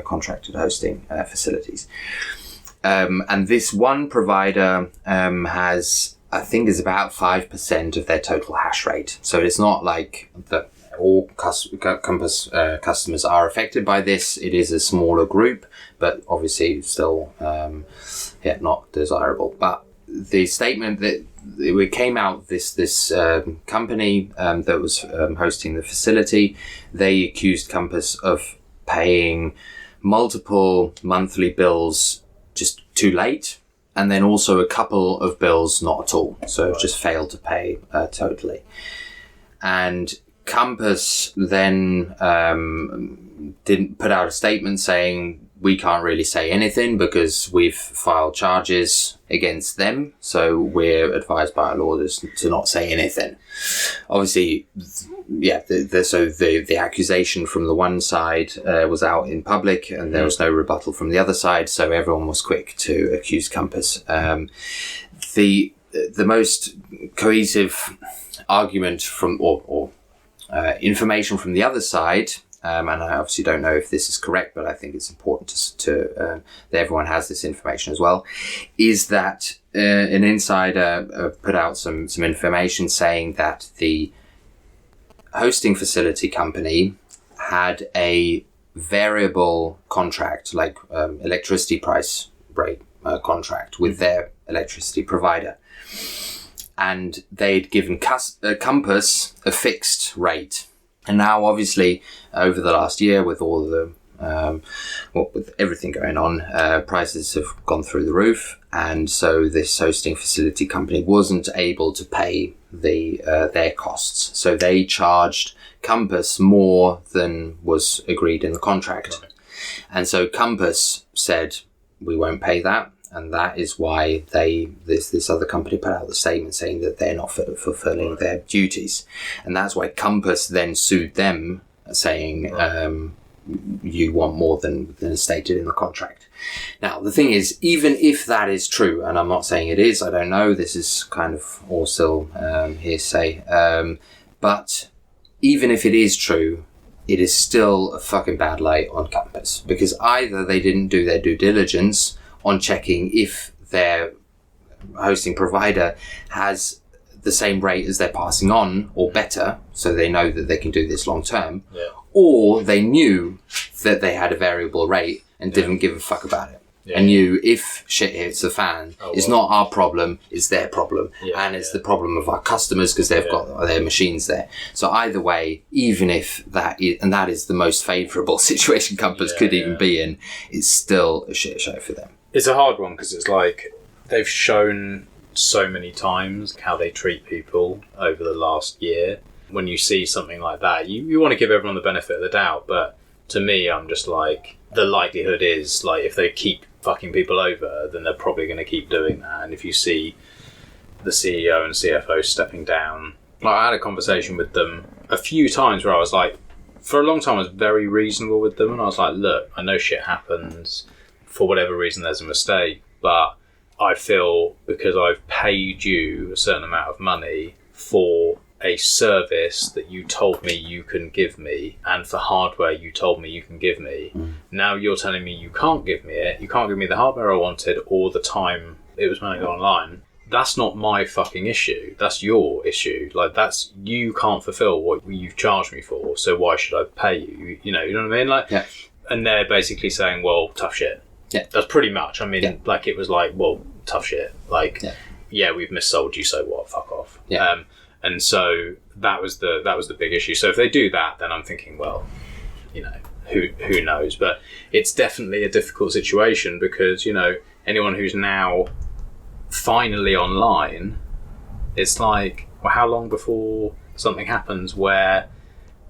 contracted hosting facilities, and this one provider has, I think, is about 5% of their total hash rate. So it's not like that all Compass customers are affected by this. It is a smaller group, but obviously still not desirable. But the statement that it came out, this company that was hosting the facility, they accused Compass of paying multiple monthly bills just too late, and then also a couple of bills not at all. So just failed to pay totally. And Compass then didn't put out a statement saying, we can't really say anything because we've filed charges against them, so we're advised by our lawyers to not say anything. Obviously, the accusation from the one side was out in public, and there was no rebuttal from the other side, so everyone was quick to accuse Compass. The most cohesive argument from information from the other side, and I obviously don't know if this is correct, but I think it's important that everyone has this information as well, is that an insider put out some information saying that the hosting facility company had a variable contract, like electricity price rate contract with their electricity provider. And they'd given Compass a fixed rate. And now, obviously, over the last year, with all the with everything going on, prices have gone through the roof, and so this hosting facility company wasn't able to pay their costs. So they charged Compass more than was agreed in the contract, right. And so Compass said, "We won't pay that." And that is why this other company put out the statement saying that they're not fulfilling their duties. And that's why Compass then sued them, saying, you want more than is stated in the contract. Now, the thing is, even if that is true, and I'm not saying it is, I don't know, this is kind of all still hearsay, but even if it is true, it is still a fucking bad light on Compass, because either they didn't do their due diligence on checking if their hosting provider has the same rate as they're passing on or better, so they know that they can do this long term, or they knew that they had a variable rate and didn't give a fuck about it, and knew if shit hits the fan, it's not our problem, it's their problem, and it's the problem of our customers because they've got their machines there. So either way, even if that is the most favourable situation Compass could even be in, it's still a shit show for them. It's a hard one because it's like they've shown so many times how they treat people over the last year. When you see something like that, you want to give everyone the benefit of the doubt, but to me, I'm just like, the likelihood is, like, if they keep fucking people over, then they're probably going to keep doing that. And if you see the CEO and CFO stepping down, like, I had a conversation with them a few times where I was like, for a long time I was very reasonable with them, and I was like, look, I know shit happens. For whatever reason, there's a mistake, but I feel because I've paid you a certain amount of money for a service that you told me you can give me, and for hardware you told me you can give me, now you're telling me you can't give me it, you can't give me the hardware I wanted or the time it was meant to go online. That's not my fucking issue. That's your issue. Like, that's, you can't fulfill what you've charged me for, so why should I pay you? You know what I mean? Like, and they're basically saying, well, tough shit. Yeah, that's pretty much. I mean, like, it was like, well, tough shit. Like, we've missold you, so what? Fuck off. Yeah. And so that was the big issue. So if they do that, then I'm thinking, well, you know, who knows? But it's definitely a difficult situation because, you know, anyone who's now finally online, it's like, well, how long before something happens where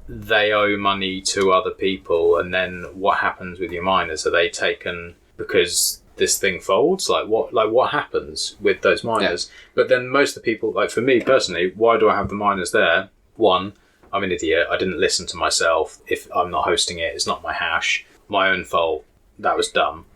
they owe money to other people, and then what happens with your miners? Are they taken because this thing folds? Like what happens with those miners? But then most of the people, like for me personally, why do I have the miners there? One, I'm an idiot. I didn't listen to myself. If I'm not hosting it, it's not my hash. My own fault. That was dumb.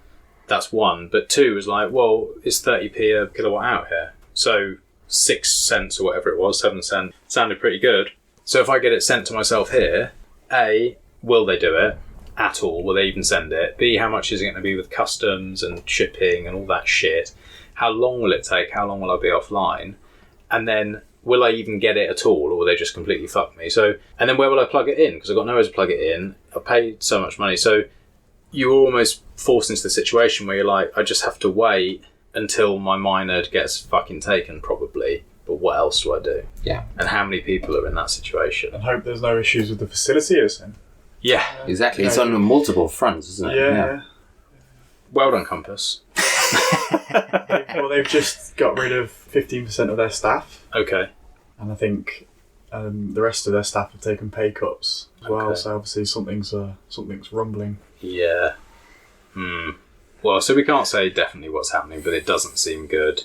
That's one. But two was like, well, it's 30p a kilowatt hour here. So 6 cents or whatever it was, 7 cents, sounded pretty good. So if I get it sent to myself here, A, will they do it at all? Will they even send it? B, how much is it going to be with customs and shipping and all that shit? How long will it take? How long will I be offline? And then will I even get it at all, or will they just completely fuck me? So, and then where will I plug it in? Because I've got nowhere to plug it in. I paid so much money. So you're almost forced into the situation where you're like, I just have to wait until my miner gets fucking taken, probably. But what else do I do? Yeah. And how many people are in that situation? And hope there's no issues with the facility it's in. Yeah. Exactly. It's on multiple fronts, isn't it? Yeah. Well done, Compass. Well, they've just got rid of 15% of their staff. Okay. And I think the rest of their staff have taken pay cuts as well. Okay. So obviously something's rumbling. Yeah. Well, so we can't say definitely what's happening, but it doesn't seem good.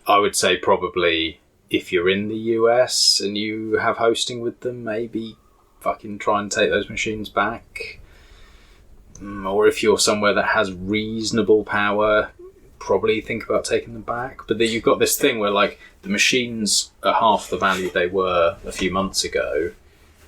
I would say probably if you're in the US and you have hosting with them, maybe fucking try and take those machines back. Or if you're somewhere that has reasonable power, probably think about taking them back. But then you've got this thing where like the machines are half the value they were a few months ago.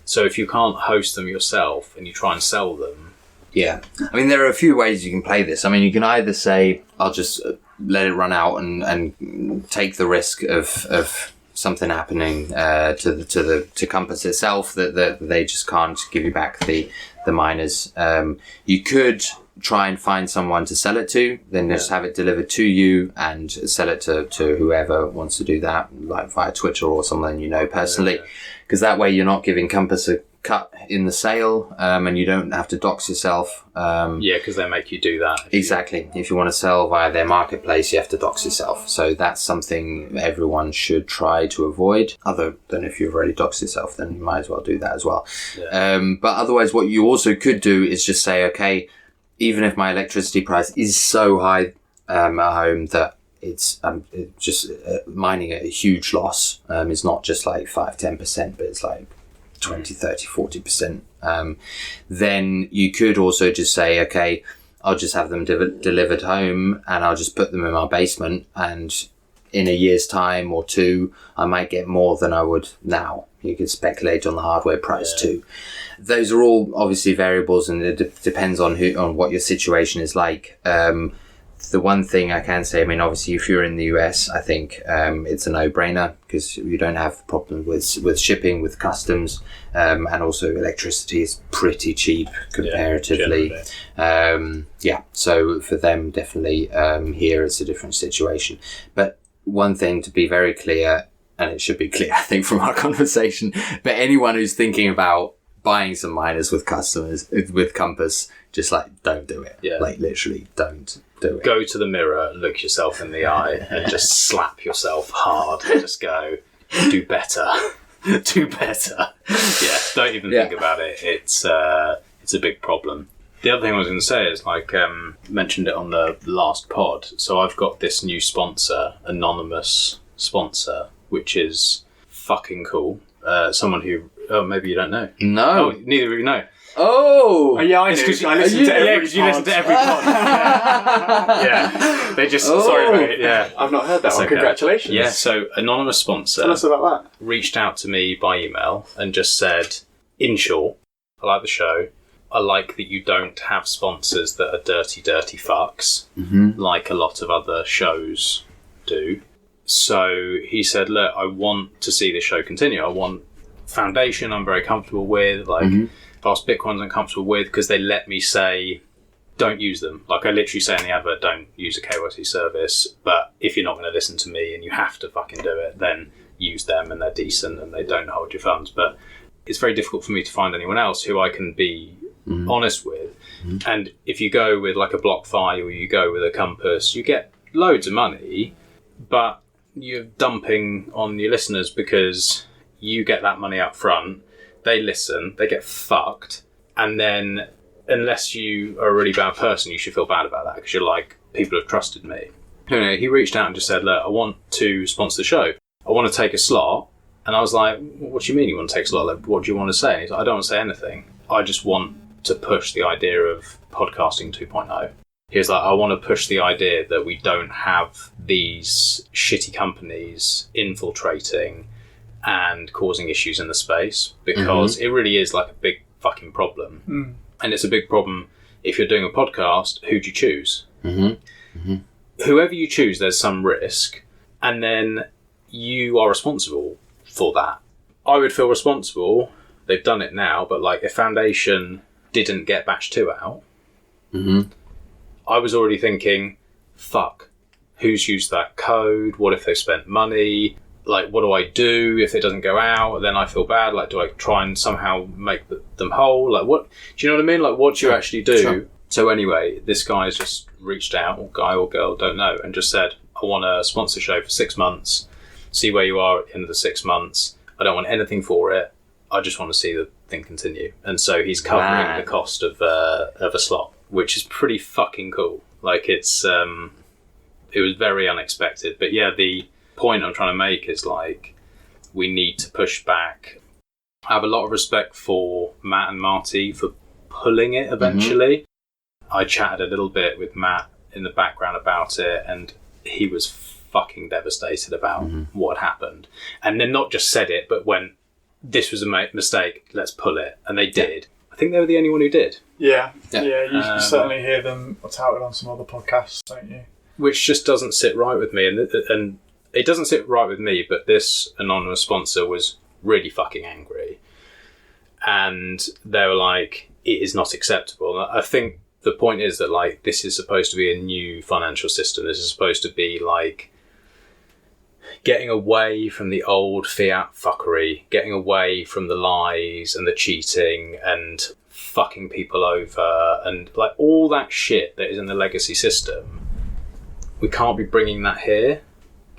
So if you can't host them yourself and you try and sell them... Yeah. I mean, there are a few ways you can play this. I mean, you can either say, I'll just let it run out and take the risk of something happening to Compass itself that they just can't give you back the miners. You could try and find someone to sell it to, then just have it delivered to you and sell it to whoever wants to do that, like via Twitter or someone you know personally, because that way you're not giving Compass a cut in the sale, and you don't have to dox yourself. because they make you do that. Exactly. If you want to sell via their marketplace, you have to dox yourself. So that's something everyone should try to avoid. Other than if you've already doxed yourself, then you might as well do that as well. Yeah. But otherwise, what you also could do is just say, okay, even if my electricity price is so high at home that it's just mining at a huge loss. It's not just like 5-10%, but it's like 20, 30, 40%. Then you could also just say, okay, I'll just have them delivered home and I'll just put them in my basement, and in a year's time or two, I might get more than I would now. You could speculate on the hardware price too. Those are all obviously variables, and it depends on what your situation is like. The one thing I can say, I mean, obviously, if you're in the US, I think it's a no-brainer because you don't have problems with shipping, with customs, and also electricity is pretty cheap comparatively. So for them, definitely here it's a different situation. But one thing to be very clear, and it should be clear, I think, from our conversation, but anyone who's thinking about buying some miners with Compass, just like don't do it. Yeah. Like literally don't do it. Go to the mirror, look yourself in the eye, and just slap yourself hard and just go, do better. Do better. Yeah, don't even think about it. It's a big problem. The other thing I was going to say is, like, mentioned it on the last pod. So I've got this new sponsor, anonymous sponsor, which is fucking cool. Someone who, maybe you don't know. No. Oh, neither of you know. Oh, yeah, I do. I listen to every pod. You listen to every pod. Yeah. They just, sorry mate, yeah. I've not heard that That's one. okay. Congratulations. Yeah, so anonymous sponsor Tell us about that. reached out to me by email and just said, in short, I like the show. I like that you don't have sponsors that are dirty fucks, like a lot of other shows do. So he said, look, I want to see this show continue. I want Foundation I'm very comfortable with, like Fast Bitcoins I'm comfortable with, because they let me say, don't use them. Like I literally say in the advert, don't use a KYC service, but if you're not going to listen to me and you have to fucking do it, then use them and they're decent and they don't hold your funds. But it's very difficult for me to find anyone else who I can be honest with. And if you go with like a BlockFi or you go with a Compass, you get loads of money, but you're dumping on your listeners because you get that money up front, they listen, they get fucked, and then unless you are a really bad person, you should feel bad about that because you're like, people have trusted me. No, he reached out and just said, look, I want to sponsor the show. I want to take a slot. And I was like, what do you mean you want to take a slot? Like, what do you want to say? And he's like, I don't want to say anything. I just want to push the idea of podcasting 2.0. He was like, I want to push the idea that we don't have these shitty companies infiltrating and causing issues in the space, because it really is like a big fucking problem. And it's a big problem if you're doing a podcast. Who do you choose? Whoever you choose, there's some risk, and then you are responsible for that. I would feel responsible. They've done it now, but like if Foundation didn't get Batch 2 out, I was already thinking, fuck, who's used that code? What if they've spent money? Like, what do I do if it doesn't go out? Then I feel bad. Like, do I try and somehow make them whole? Like, what? Do you know what I mean? Like, what do you actually do? Sure. So anyway, this guy's just reached out, or guy or girl, don't know, and just said, I want to sponsor a show for 6 months, see where you are at the end of the 6 months. I don't want anything for it. I just want to see the thing continue. And so he's covering the cost of a slot, which is pretty fucking cool. Like, it was very unexpected. But yeah, the point I'm trying to make is like, we need to push back. I have a lot of respect for Matt and Marty for pulling it eventually. I chatted a little bit with Matt in the background about it, and he was fucking devastated about what had happened. And then not just said it, but went, this was a mistake, let's pull it. And they did. I think they were the only one who did. Yeah, you certainly hear them touted on some other podcasts, don't you? Which just doesn't sit right with me. And it doesn't sit right with me, but this anonymous sponsor was really fucking angry. And they were like, it is not acceptable. And I think the point is that, like, this is supposed to be a new financial system. This is supposed to be like getting away from the old fiat fuckery, getting away from the lies and the cheating and fucking people over and like all that shit that is in the legacy system. We can't be bringing that here.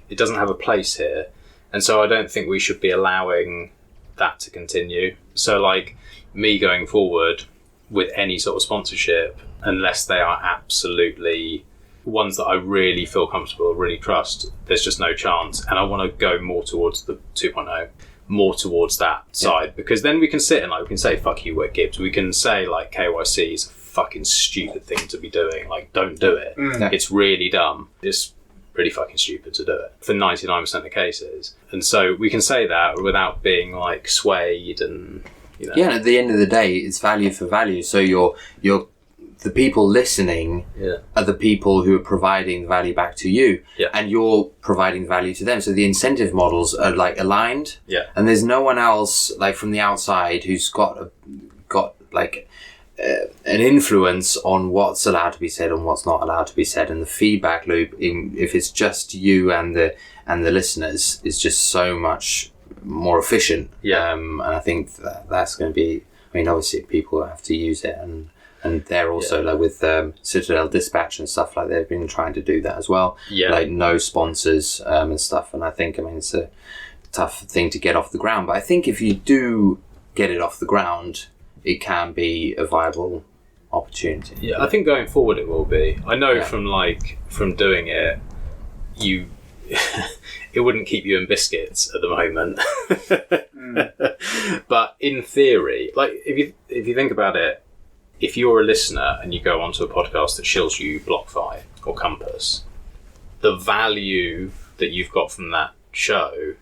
It doesn't have a place here. And so I don't think we should be allowing that to continue. So like me going forward with any sort of sponsorship, unless they are absolutely ones that I really feel comfortable, really trust, there's just no chance. And I want to go more towards the 2.0, more towards that side, because then we can sit and like, we can say, fuck you, Wick Gibbs. We can say like KYC is a fucking stupid thing to be doing. Like, don't do it. It's really dumb. It's pretty fucking stupid to do it for 99% of cases. And so we can say that without being like swayed and, you know. Yeah, and at the end of the day, it's value for value. So you're the people listening are the people who are providing value back to you, and you're providing value to them. So the incentive models are like aligned, and there's no one else like from the outside who's got like an influence on what's allowed to be said and what's not allowed to be said. And the feedback loop, if it's just you and the listeners, is just so much more efficient. And I think that's going to be. I mean, obviously, people have to use it and they're also like with Citadel Dispatch and stuff, like they've been trying to do that as well. Like no sponsors and stuff. And I think, I mean, it's a tough thing to get off the ground. But I think if you do get it off the ground, it can be a viable opportunity. Yeah, I think going forward it will be. I know from doing it, it wouldn't keep you in biscuits at the moment. But in theory, like if you think about it, if you're a listener and you go onto a podcast that shills you BlockFi or Compass, the value that you've got from that show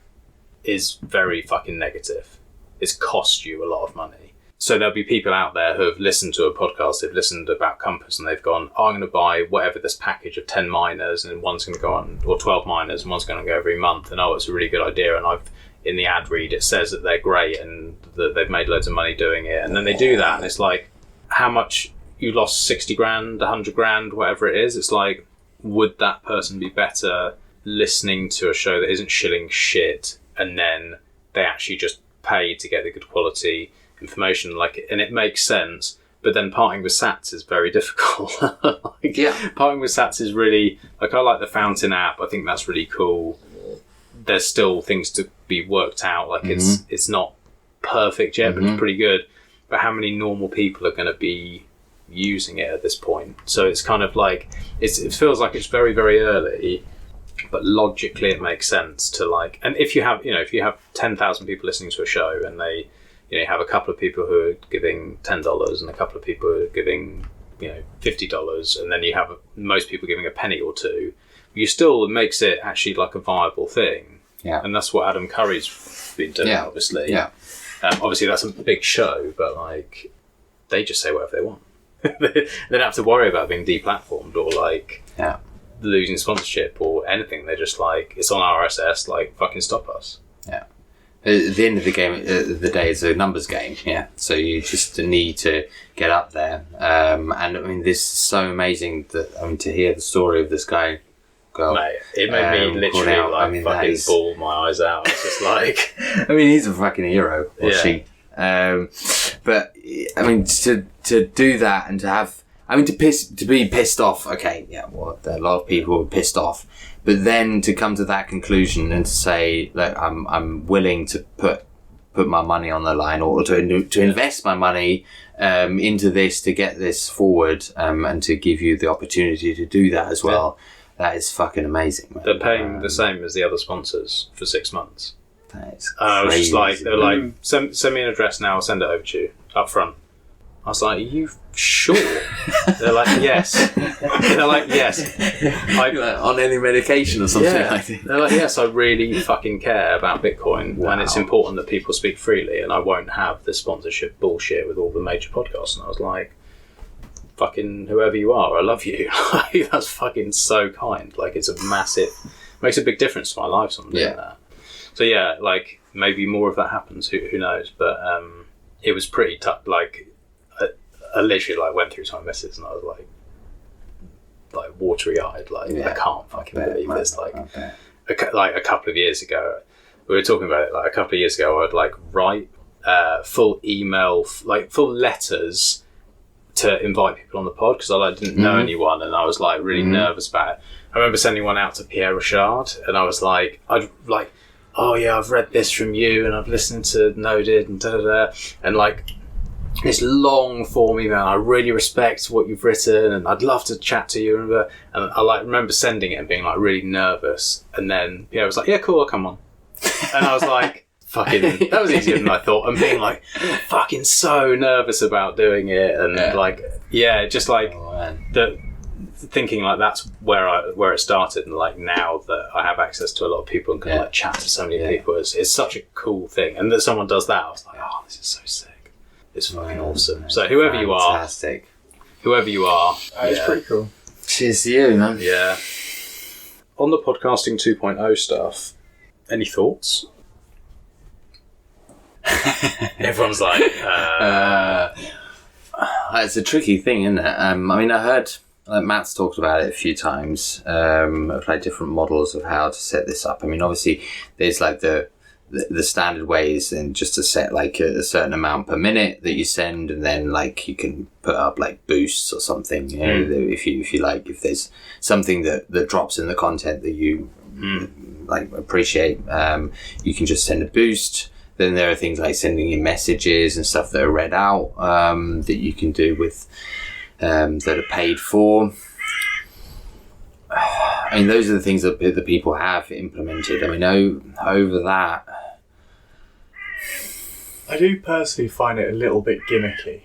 is very fucking negative. It's cost you a lot of money. So there'll be people out there who have listened to a podcast, they've listened about Compass and they've gone, I'm going to buy whatever this package of 10 miners and one's going to go on, or 12 miners and one's going to go every month, and it's a really good idea, and in the ad read it says that they're great and that they've made loads of money doing it, and then they do that and it's like, how much you lost, 60 grand, 100 grand, whatever it is. It's like, would that person be better listening to a show that isn't shilling shit and then they actually just pay to get the good quality information? Like, and it makes sense, but then parting with Sats is very difficult. Parting with Sats is really, like, I like the Fountain app. I think that's really cool. There's still things to be worked out. Like it's not perfect yet, but it's pretty good. But how many normal people are going to be using it at this point? So it's kind of like it feels like it's very, very early, but logically it makes sense to like. And if you have 10,000 people listening to a show, and they you have a couple of people who are giving $10 and a couple of people who are giving $50, and then you have most people giving a penny or two, you still, it makes it actually like a viable thing. Yeah. And that's what Adam Curry's been doing, obviously. Yeah. Obviously that's a big show, but like they just say whatever they want. They don't have to worry about being deplatformed or like losing sponsorship or anything. They're just like, it's on RSS, like fucking stop us. Yeah. At the end of the game, the day, it's a numbers game. Yeah. So you just need to get up there. And I mean, this is so amazing that to hear the story of this guy. Mate, it made me literally fucking bawl my eyes out. It's just like, I mean, he's a fucking hero, or she. But I mean, to do that and to have, to be pissed off. Okay, yeah, well, a lot of people were pissed off, but then to come to that conclusion and to say, look, I'm willing to put my money on the line, or to invest my money into this, to get this forward, and to give you the opportunity to do that as well. That is fucking amazing, man. They're paying the same as the other sponsors for 6 months. That is crazy. I was just like, they were like, send me an address now, I'll send it over to you up front. I was like, are you sure? They're like, yes. They're like, yes. On any medication or something like that. They're like, yes, I really fucking care about Bitcoin, and it's important that people speak freely, and I won't have the sponsorship bullshit with all the major podcasts. And I was like, fucking whoever you are, I love you. Like, that's fucking so kind. Like, it's a massive, makes a big difference to my life, so I'm doing that. So yeah, like maybe more of that happens. Who knows? But it was pretty tough. Like I literally like went through to my missus and I was like watery eyed. Like I can't fucking believe this. Like a couple of years ago, we were talking about it. Like a couple of years ago, I'd like write full email, like full letters to invite people on the pod because I didn't know anyone and I was like really nervous about it. I remember sending one out to Pierre Richard and I was like, oh yeah, I've read this from you and I've listened to Noded and da-da-da, and like this long form email, I really respect what you've written and I'd love to chat to you, and I like remember sending it and being like really nervous, and then Pierre was like, yeah cool, I'll come on, and I was like, fucking, that was easier than I thought, and being like fucking so nervous about doing it, and just like thinking like that's where it started, and like now that I have access to a lot of people and can like chat to so many people, it's such a cool thing, and that someone does that, I was like, oh, this is so sick, it's fucking awesome. So whoever you are, it's pretty cool. Cheers to you, man. Yeah. On the podcasting 2.0 stuff, any thoughts? Everyone's like, it's a tricky thing, isn't it? I mean, I heard Matt's talked about it a few times, of like different models of how to set this up. I mean, obviously there's like the standard ways, and just to set like a certain amount per minute that you send, and then like you can put up like boosts or something, you know, if you like, if there's something that drops in the content that you like appreciate, you can just send a boost. Then there are things like sending in messages and stuff that are read out, that you can do with that are paid for. I mean, those are the things that the people have implemented. I mean, over that, I do personally find it a little bit gimmicky.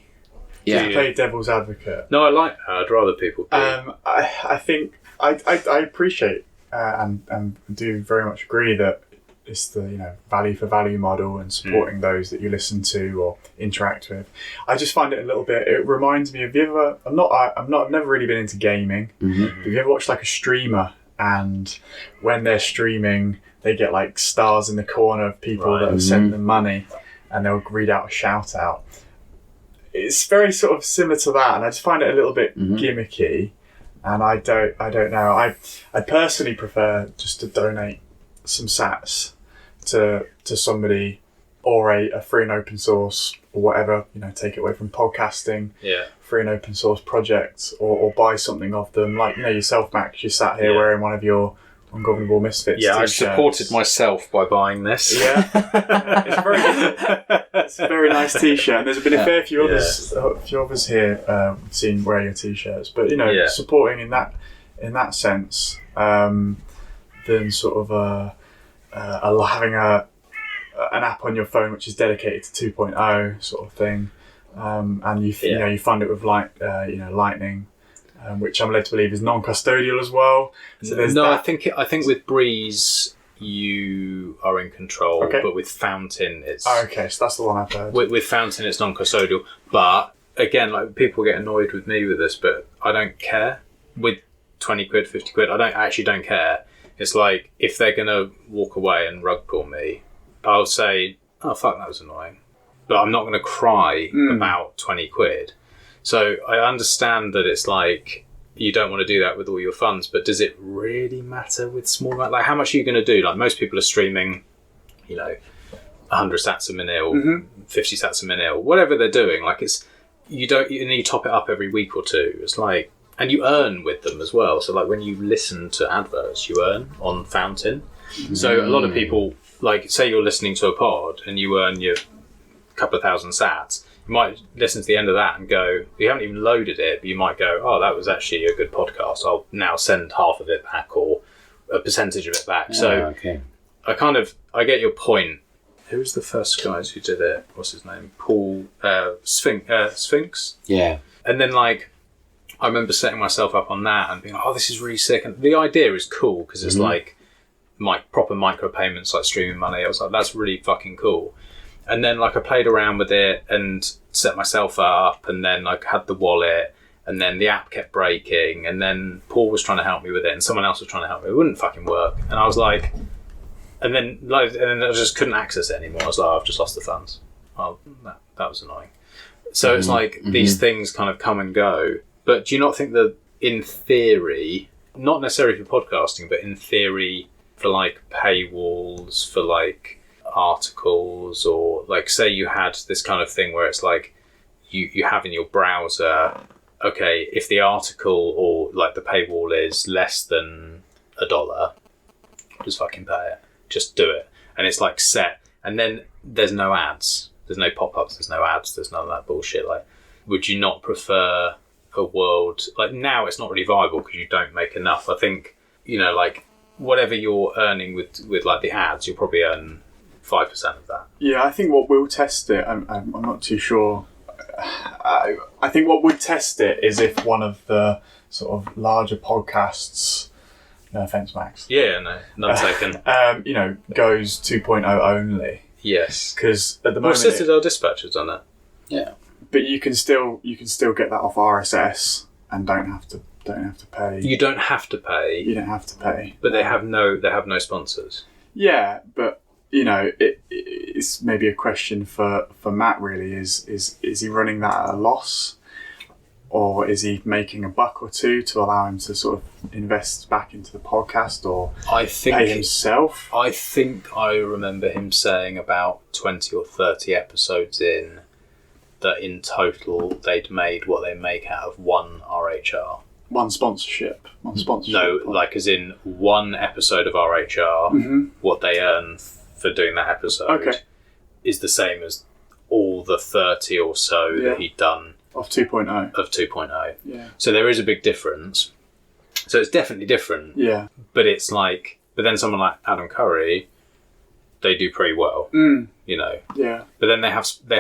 Yeah. To play devil's advocate. no, I like that. I'd rather people do. I think I appreciate and do very much agree that it's the value for value model and supporting those that you listen to or interact with. I just find it a little bit. It reminds me of I've never really been into gaming. But have you ever watched like a streamer, and when they're streaming, they get like stars in the corner of people that have sent them money, and they'll read out a shout out. It's very sort of similar to that, and I just find it a little bit gimmicky. And I don't know. I personally prefer just to donate some sats to somebody, or a free and open source or whatever, take it away from podcasting, free and open source projects, or buy something of them, like yourself, Max. You sat here wearing one of your Ungovernable Misfits Yeah, I t-shirts. supported myself by buying this. Yeah, it's a very nice t-shirt. And there's been a fair few others here we've seen wear your t-shirts, but supporting in that sense, than sort of having an app on your phone which is dedicated to 2.0 sort of thing, and you fund it with Lightning. Which I'm led to believe is non-custodial as well. So there's I think with Breeze you are in control, but with Fountain it's so that's the one I've heard. With Fountain it's non-custodial, but again, like, people get annoyed with me with this, but I don't care. With 20 quid, 50 quid, I don't care. It's like, if they're gonna walk away and rug pull me, I'll say, oh fuck, that was annoying, but I'm not gonna cry about 20 quid. So I understand that it's like, you don't want to do that with all your funds, but does it really matter with small amount? Like, how much are you going to do? Like, most people are streaming, 100 sats a minute, 50 sats a minute, whatever they're doing. Like, you top it up every week or two. It's like, and you earn with them as well. So like, when you listen to adverts, you earn on Fountain. So a lot of people, like, say you're listening to a pod and you earn your couple of thousand sats. You might listen to the end of that and go, you haven't even loaded it, but you might go, oh, that was actually a good podcast. I'll now send half of it back or a percentage of it back. I get your point. Who was the first guys who did it? What's his name? Paul Sphinx? Yeah. And then, like, I remember setting myself up on that and being like, oh, this is really sick. And the idea is cool because it's like proper micropayments, like streaming money. I was like, that's really fucking cool. And then, like, I played around with it and set myself up, and then I had the wallet, and then the app kept breaking, and then Paul was trying to help me with it, and someone else was trying to help me. It wouldn't fucking work. And I was like, and then I just couldn't access it anymore. I was like, I've just lost the funds. Oh, that was annoying. So it's like these things kind of come and go. But do you not think that, in theory, not necessarily for podcasting, but in theory for, like, paywalls, for, like, articles, or, like, say you had this kind of thing where it's like you have in your browser, okay, if the article or, like, the paywall is less than $1, just fucking pay it, just do it, and it's like set, and then there's no ads, there's no pop-ups, there's no ads, there's none of that bullshit. Like, would you not prefer a world like, now it's not really viable because you don't make enough? I think, like, whatever you're earning with like the ads, you'll probably earn 5% of that. Yeah, I think what will test it, I'm not too sure. I think what would test it is if one of the sort of larger podcasts, no offence, Max. Yeah, no, none taken. Goes 2.0 only. Yes. Because at the moment, Citadel Dispatcher's on that. Yeah. But you can still get that off RSS and don't have to pay. You don't have to pay. You don't have to pay. But they have no sponsors. Yeah, but it's maybe a question for Matt, really, is he running that at a loss, or is he making a buck or two to allow him to sort of invest back into the podcast, or pay himself? I think I remember him saying about 20 or 30 episodes in, that in total they'd made what they make out of one RHR. One sponsorship. No, like, as in one episode of RHR, what they earn for doing that episode is the same as all the 30 or so that he'd done of 2.0. Yeah. So there is a big difference. So it's definitely different. Yeah. But it's like, but then someone like Adam Curry, they do pretty well. Yeah. But then they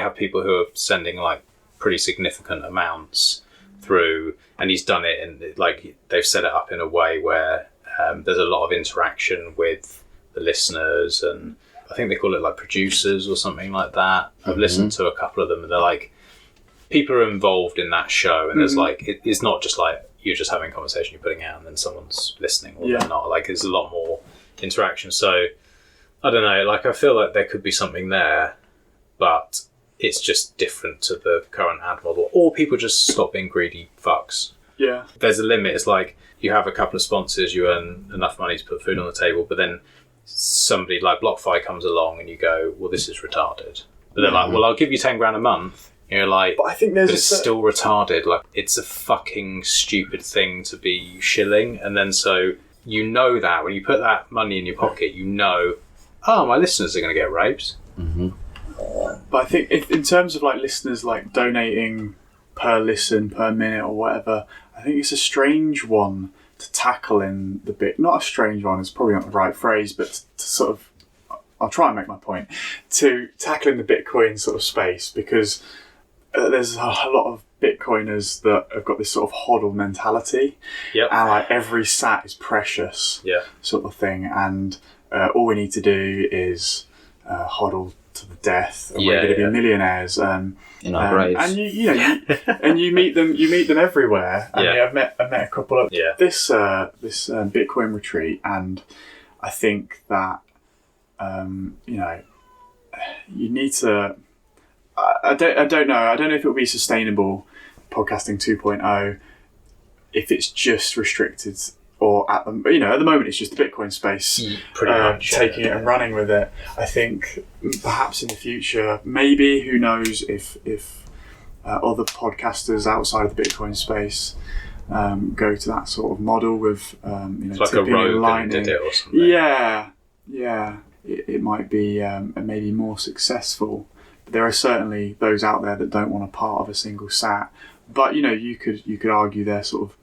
have people who are sending, like, pretty significant amounts through, and he's done it, and, like, they've set it up in a way where there's a lot of interaction with the listeners, and I think they call it, like, producers or something like that. I've listened to a couple of them, and they're like, people are involved in that show, and there's like, it's not just like you're just having a conversation you're putting out and then someone's listening, or they're not. Like, there's a lot more interaction. So I don't know, like, I feel like there could be something there, but it's just different to the current ad model, or people just stop being greedy fucks. Yeah. There's a limit. It's like, you have a couple of sponsors, you earn enough money to put food on the table, but then somebody like BlockFi comes along and you go, well, this is retarded. But they're like, well, I'll give you 10 grand a month. And you're like, but I think it's still retarded. Like, it's a fucking stupid thing to be shilling. And then so you know that when you put that money in your pocket, you know, oh, my listeners are going to get raped. Mm-hmm. But I think in terms of like listeners like donating per listen, per minute or whatever, I think it's a strange one to tackle in the bit. Not a strange one, it's probably not the right phrase, but to sort of, I'll try and make my point, to tackle in the Bitcoin sort of space, because there's a lot of Bitcoiners that have got this sort of hodl mentality. Yep. And like every sat is precious, sort of thing. And all we need to do is hodl to the death, and we're going to be millionaires. In our graves. And you know, and you meet them everywhere. And I've met a couple of this Bitcoin retreat, and I think that you know, you need to. I don't know. I don't know if it will be sustainable, podcasting 2.0, if it's just restricted, or at the moment it's just the Bitcoin space, pretty much taking it and running with it. I think perhaps in the future, maybe, who knows, if other podcasters outside of the Bitcoin space go to that sort of model with it's like a tipping and Rogan lightning. did it or something. Yeah. It might be maybe more successful. There are certainly those out there that don't want a part of a single sat, but you could argue they're sort of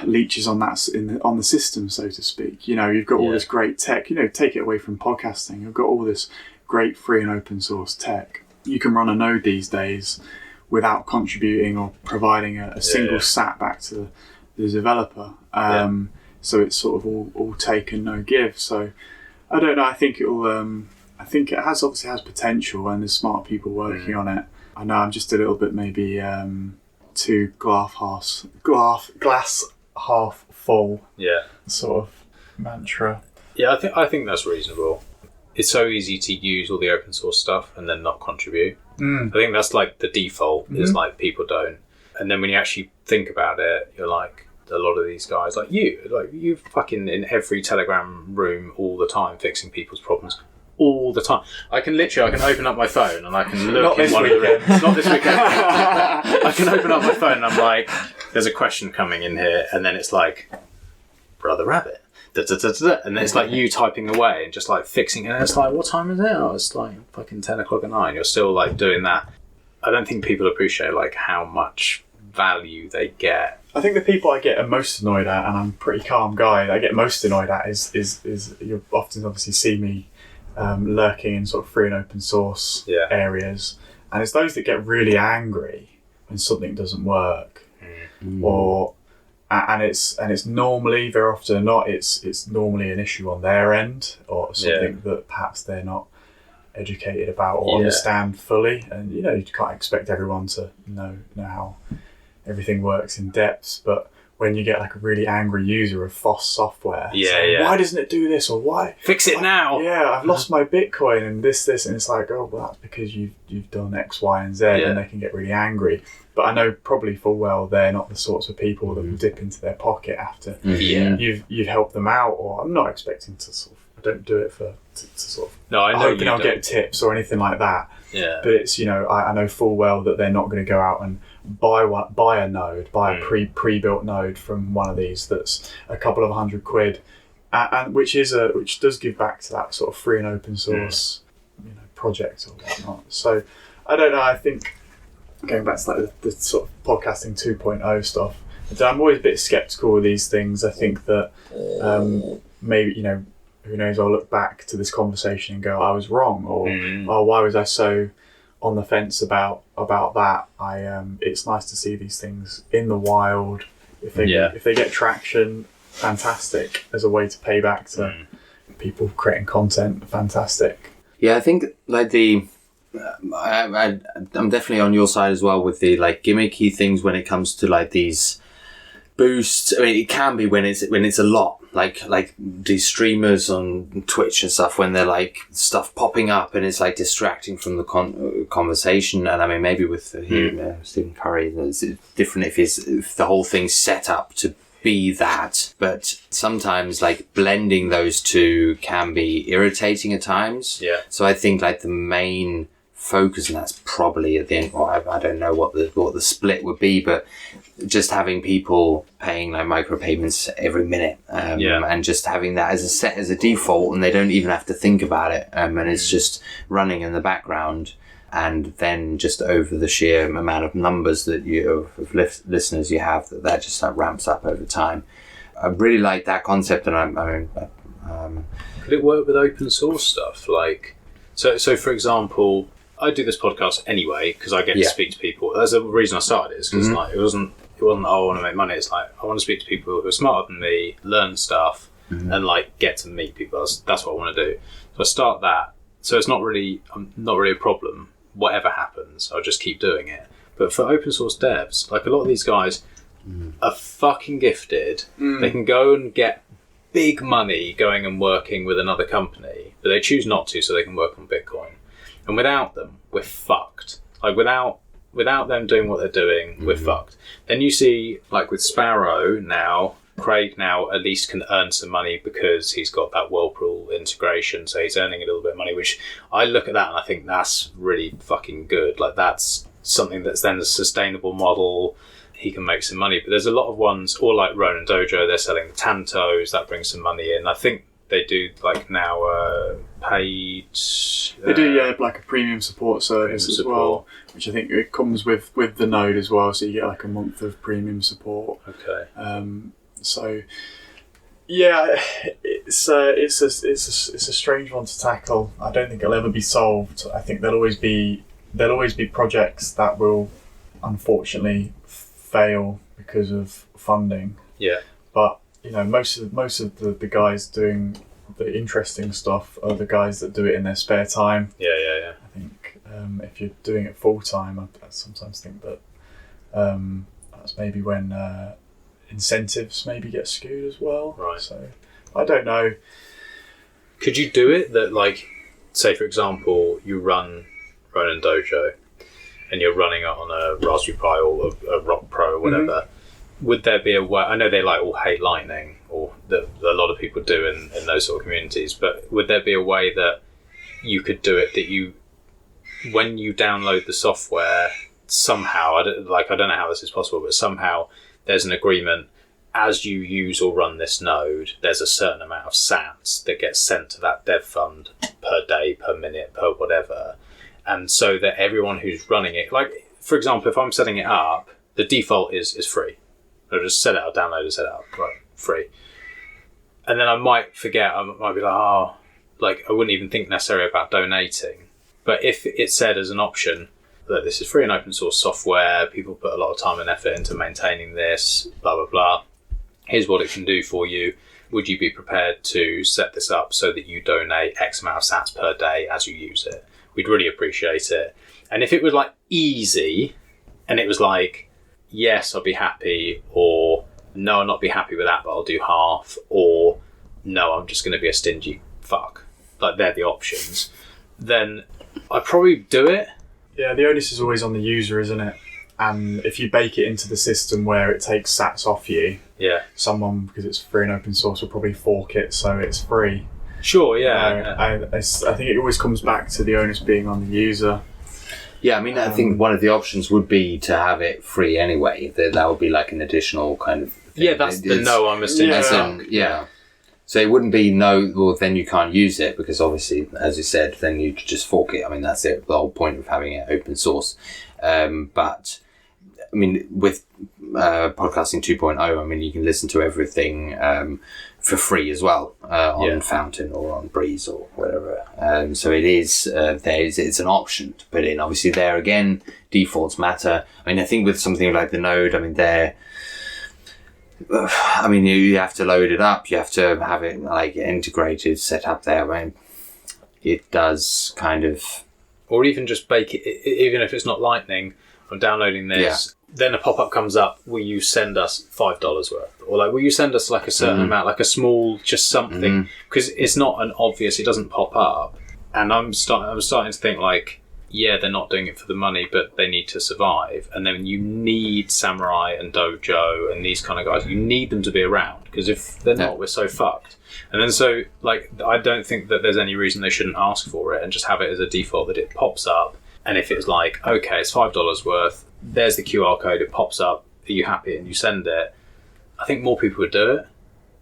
leeches on that on the system, so to speak. You've got all this great tech. Take it away from podcasting. You've got all this great free and open source tech. You can run a node these days without contributing or providing a single sat back to the developer. So it's sort of all take and no give. So I don't know. I think it'll. I think it obviously has potential, and there's smart people working on it. I know I'm just a little bit maybe too glass half full. Sort of mantra. Yeah, I think that's reasonable. It's so easy to use all the open source stuff and then not contribute. I think that's like the default, is like people don't. And then when you actually think about it, you're like, a lot of these guys, like you fucking in every Telegram room all the time, fixing people's problems all the time. I can open up my phone and I can look in one of the rooms. Not this weekend. I can open up my phone and I'm like, there's a question coming in here, and then it's like, Brother Rabbit. And then it's like you typing away and just like fixing it, and it's like, what time is it? Oh, it's like fucking 10 o'clock at night. You're still like doing that. I don't think people appreciate like how much value they get. I think the people I get most annoyed at, and I'm a pretty calm guy, I get most annoyed at is you often obviously see me lurking in sort of free and open source areas, and it's those that get really angry when something doesn't work, or and it's normally, very often or not, it's normally an issue on their end, or something that perhaps they're not educated about or understand fully. And you can't expect everyone to know how everything works in depth, but when you get like a really angry user of FOSS software, saying, why doesn't it do this, or why fix it now? I've lost my Bitcoin and this, and it's like, oh, well, that's because you've done X, Y, and Z, and they can get really angry. But I know probably full well they're not the sorts of people that will dip into their pocket after you've helped them out. Or I'm not expecting to sort of, I don't do it to sort of, no, I know hoping I'll get tips or anything like that. But it's, I know full well that they're not going to go out and buy a node, buy a pre-built node from one of these that's a couple of £100, and which does give back to that sort of free and open source project or whatnot. So I don't know. I think going back to like the sort of podcasting 2.0 stuff, I'm always a bit skeptical of these things. I think that maybe who knows, I'll look back to this conversation and go, I was wrong, or oh, why was I so on the fence about that? It's nice to see these things in the wild. If they get traction, fantastic. As a way to pay back to people creating content, fantastic. Yeah, I think like I'm definitely on your side as well with the like gimmicky things when it comes to like these boosts. I mean, it can be when it's a lot, like these streamers on Twitch and stuff, when they're like stuff popping up and it's like distracting from the conversation. And I mean, maybe with Stephen Curry, it's different if the whole thing's set up to be that, but sometimes like blending those two can be irritating at times. So I think like the main focus, and that's probably at the end, I don't know what the split would be, but just having people paying like micropayments every minute, and just having that as a set as a default, and they don't even have to think about it, and it's just running in the background. And then just over the sheer amount of numbers that listeners you have, that just ramps up over time. I really like that concept, and Could it work with open source stuff? Like, so for example, I do this podcast anyway because I get to speak to people. That's the reason I started it, is because like it wasn't oh, I want to make money. It's like I want to speak to people who are smarter than me, learn stuff, and like get to meet people. That's what I want to do. So I start that. So it's not really a problem. Whatever happens, I'll just keep doing it. But for open source devs, like a lot of these guys are fucking gifted. They can go and get big money going and working with another company, but they choose not to so they can work on Bitcoin. And without them, we're fucked. Like without them doing what they're doing, we're fucked. Then you see, like with Sparrow now, Craig now at least can earn some money because he's got that Whirlpool integration, so he's earning a little bit of money, which I look at that and I think that's really fucking good. Like that's something that's then a sustainable model. He can make some money, but there's a lot of ones, or like Ronin Dojo, they're selling Tantos, that brings some money in. I think they do like now paid. They do, like a premium support service as well, which I think it comes with the node as well, so you get like a month of premium support. Okay. So, yeah, it's a strange one to tackle. I don't think it'll ever be solved. I think there'll always be projects that will, unfortunately, fail because of funding. Yeah. But you know, most of the guys doing the interesting stuff are the guys that do it in their spare time. Yeah. I think if you're doing it full time, I sometimes think that that's maybe when incentives maybe get skewed as well. Right. So I don't know. Could you do it that, like, say for example, you run Ronin Dojo and you're running it on a Raspberry Pi or a Rock Pro or whatever? Would there be a way? I know they like all hate Lightning, or that a lot of people do in those sort of communities, but would there be a way that you could do it that you, when you download the software, somehow, I don't know how this is possible, but somehow there's an agreement, as you use or run this node, there's a certain amount of sats that gets sent to that dev fund per day, per minute, per whatever. And so that everyone who's running it, like, for example, if I'm setting it up, the default is free. I'll just set it up, download it, set it up, right, free. And then I might forget, I might be like, I wouldn't even think necessarily about donating. But if it said as an option that this is free and open source software, people put a lot of time and effort into maintaining this, blah, blah, blah. Here's what it can do for you. Would you be prepared to set this up so that you donate X amount of sats per day as you use it? We'd really appreciate it. And if it was like easy and it was like, yes, I'll be happy, or no, I'll not be happy with that, but I'll do half, or no, I'm just going to be a stingy fuck. Like, they're the options. Then I'd probably do it. Yeah, the onus is always on the user, isn't it? And if you bake it into the system where it takes sats off you, someone, because it's free and open source, will probably fork it so it's free. Sure, yeah. I think it always comes back to the onus being on the user. Yeah, I mean, I think one of the options would be to have it free anyway. That would be like an additional kind of thing. Yeah, that's the no, I'm a stingy fuck. Yeah. So it wouldn't be no, well, then you can't use it, because obviously, as you said, then you just fork it. I mean, that's it, the whole point of having it open source. But, I mean, with podcasting 2.0, I mean, you can listen to everything for free as well on Fountain or on Breeze or whatever. So it is, it's an option to put in. Obviously, there again, defaults matter. I mean, I think with something like the Node, I mean, you have to load it up. You have to have it like integrated, set up there. I mean, it does kind of, or even just bake it. Even if it's not Lightning, I'm downloading this. Then a pop-up comes up. Will you send us $5 worth, or like, will you send us like a certain amount, like a small, just something? Because it's not an obvious. It doesn't pop up, and I'm starting to think like, yeah, they're not doing it for the money, but they need to survive. And then you need Samurai and Dojo and these kind of guys. You need them to be around, because if they're not, we're so fucked. And then so, like, I don't think that there's any reason they shouldn't ask for it and just have it as a default that it pops up. And if it's like, okay, it's $5 worth, there's the QR code, it pops up, are you happy, and you send it, I think more people would do it.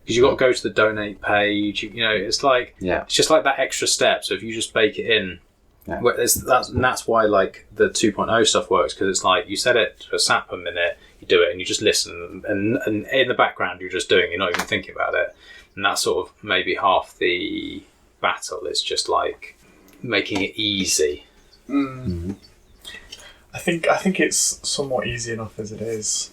Because you've got to go to the donate page, it's like, it's just like that extra step. So if you just bake it in, that's why like the 2.0 stuff works, because it's like you set it to a sat per minute, you do it, and you just listen, and in the background you're just doing, you're not even thinking about it, and that's sort of maybe half the battle, is just like making it easy. I think it's somewhat easy enough as it is.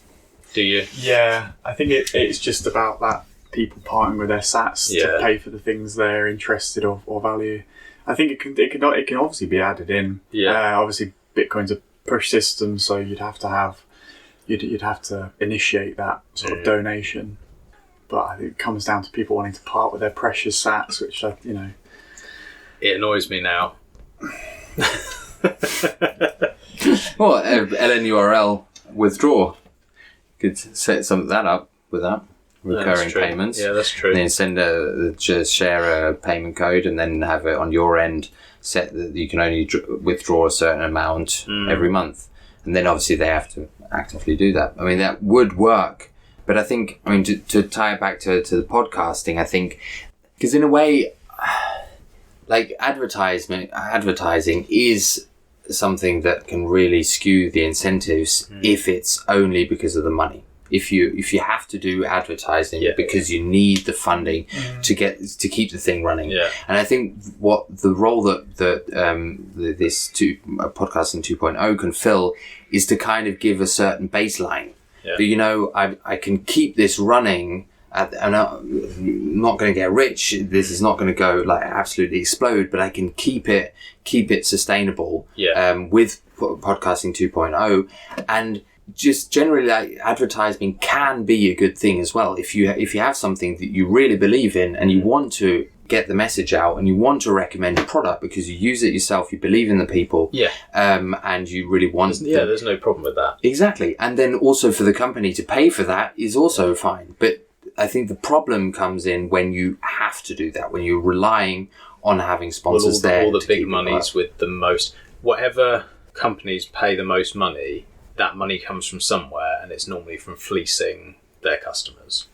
Do you? Yeah, I think it's just about that people parting with their sats to pay for the things they're interested or value. I think it can obviously be added in. Yeah. Obviously, Bitcoin's a push system, so you'd have to initiate that sort of donation. But I think it comes down to people wanting to part with their precious sats, which it annoys me now. Well, LNURL withdraw. Could set that up with that. Recurring payments. Yeah, that's true. And then just share a payment code, and then have it on your end set that you can only withdraw a certain amount every month. And then obviously they have to actively do that. I mean, that would work. But I think, to tie it back to the podcasting, I think, because in a way, like advertising is something that can really skew the incentives if it's only because of the money. If you have to do advertising because you need the funding to keep the thing running, and I think what the role that this podcasting 2.0 can fill is to kind of give a certain baseline. That, I can keep this running. I'm not going to get rich. This is not going to go like absolutely explode, but I can keep it sustainable. With podcasting 2.0, and just generally, like, advertising can be a good thing as well. If you have something that you really believe in and you want to get the message out and you want to recommend a product because you use it yourself, you believe in the people, and you really want. There's no problem with that. Exactly, and then also for the company to pay for that is also fine. But I think the problem comes in when you have to do that, when you're relying on having sponsors all the big monies with the most, whatever companies pay the most money, that money comes from somewhere, and it's normally from fleecing their customers.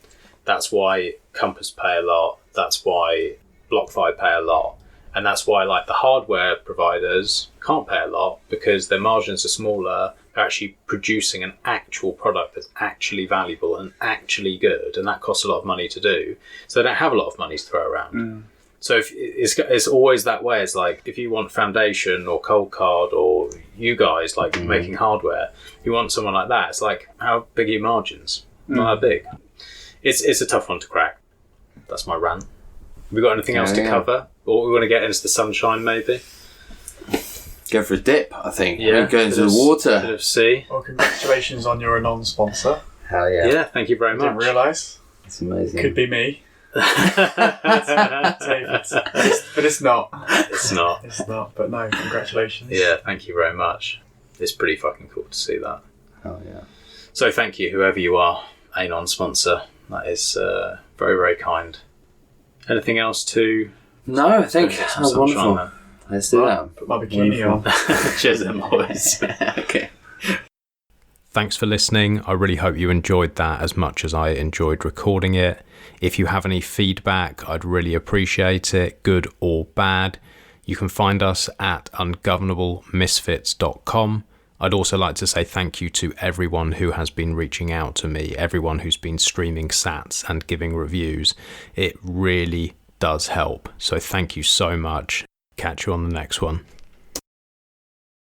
That's why Compass pay a lot, that's why BlockFi pay a lot, and that's why like the hardware providers can't pay a lot, because their margins are smaller. They're actually producing an actual product that's actually valuable and actually good, and that costs a lot of money to do, so they don't have a lot of money to throw around. So if it's always that way. It's like if you want Foundation or Cold Card or you guys like making hardware, you want someone like that. It's like, how big are your margins? Not that big. It's a tough one to crack. That's my rant. Have we got anything else to cover? Or we want to get into the sunshine maybe? Go for a dip, I think. Yeah. Go into the water. Bit of sea. Well, congratulations on your Anon sponsor. Hell yeah. Yeah, thank you very much. Didn't realise. It's amazing. Could be me. But it's not. It's not. It's not. But no, congratulations. Yeah, thank you very much. It's pretty fucking cool to see that. Oh yeah. So thank you, whoever you are, Anon sponsor. That is very, very kind. Anything else to? No, I think that was wonderful. Then? Let's do that. Put my bikini on. Cheers, then, boys. Okay. Thanks for listening. I really hope you enjoyed that as much as I enjoyed recording it. If you have any feedback, I'd really appreciate it, good or bad. You can find us at ungovernablemisfits.com. I'd also like to say thank you to everyone who has been reaching out to me, everyone who's been streaming sats and giving reviews. It really does help. So thank you so much. Catch you on the next one.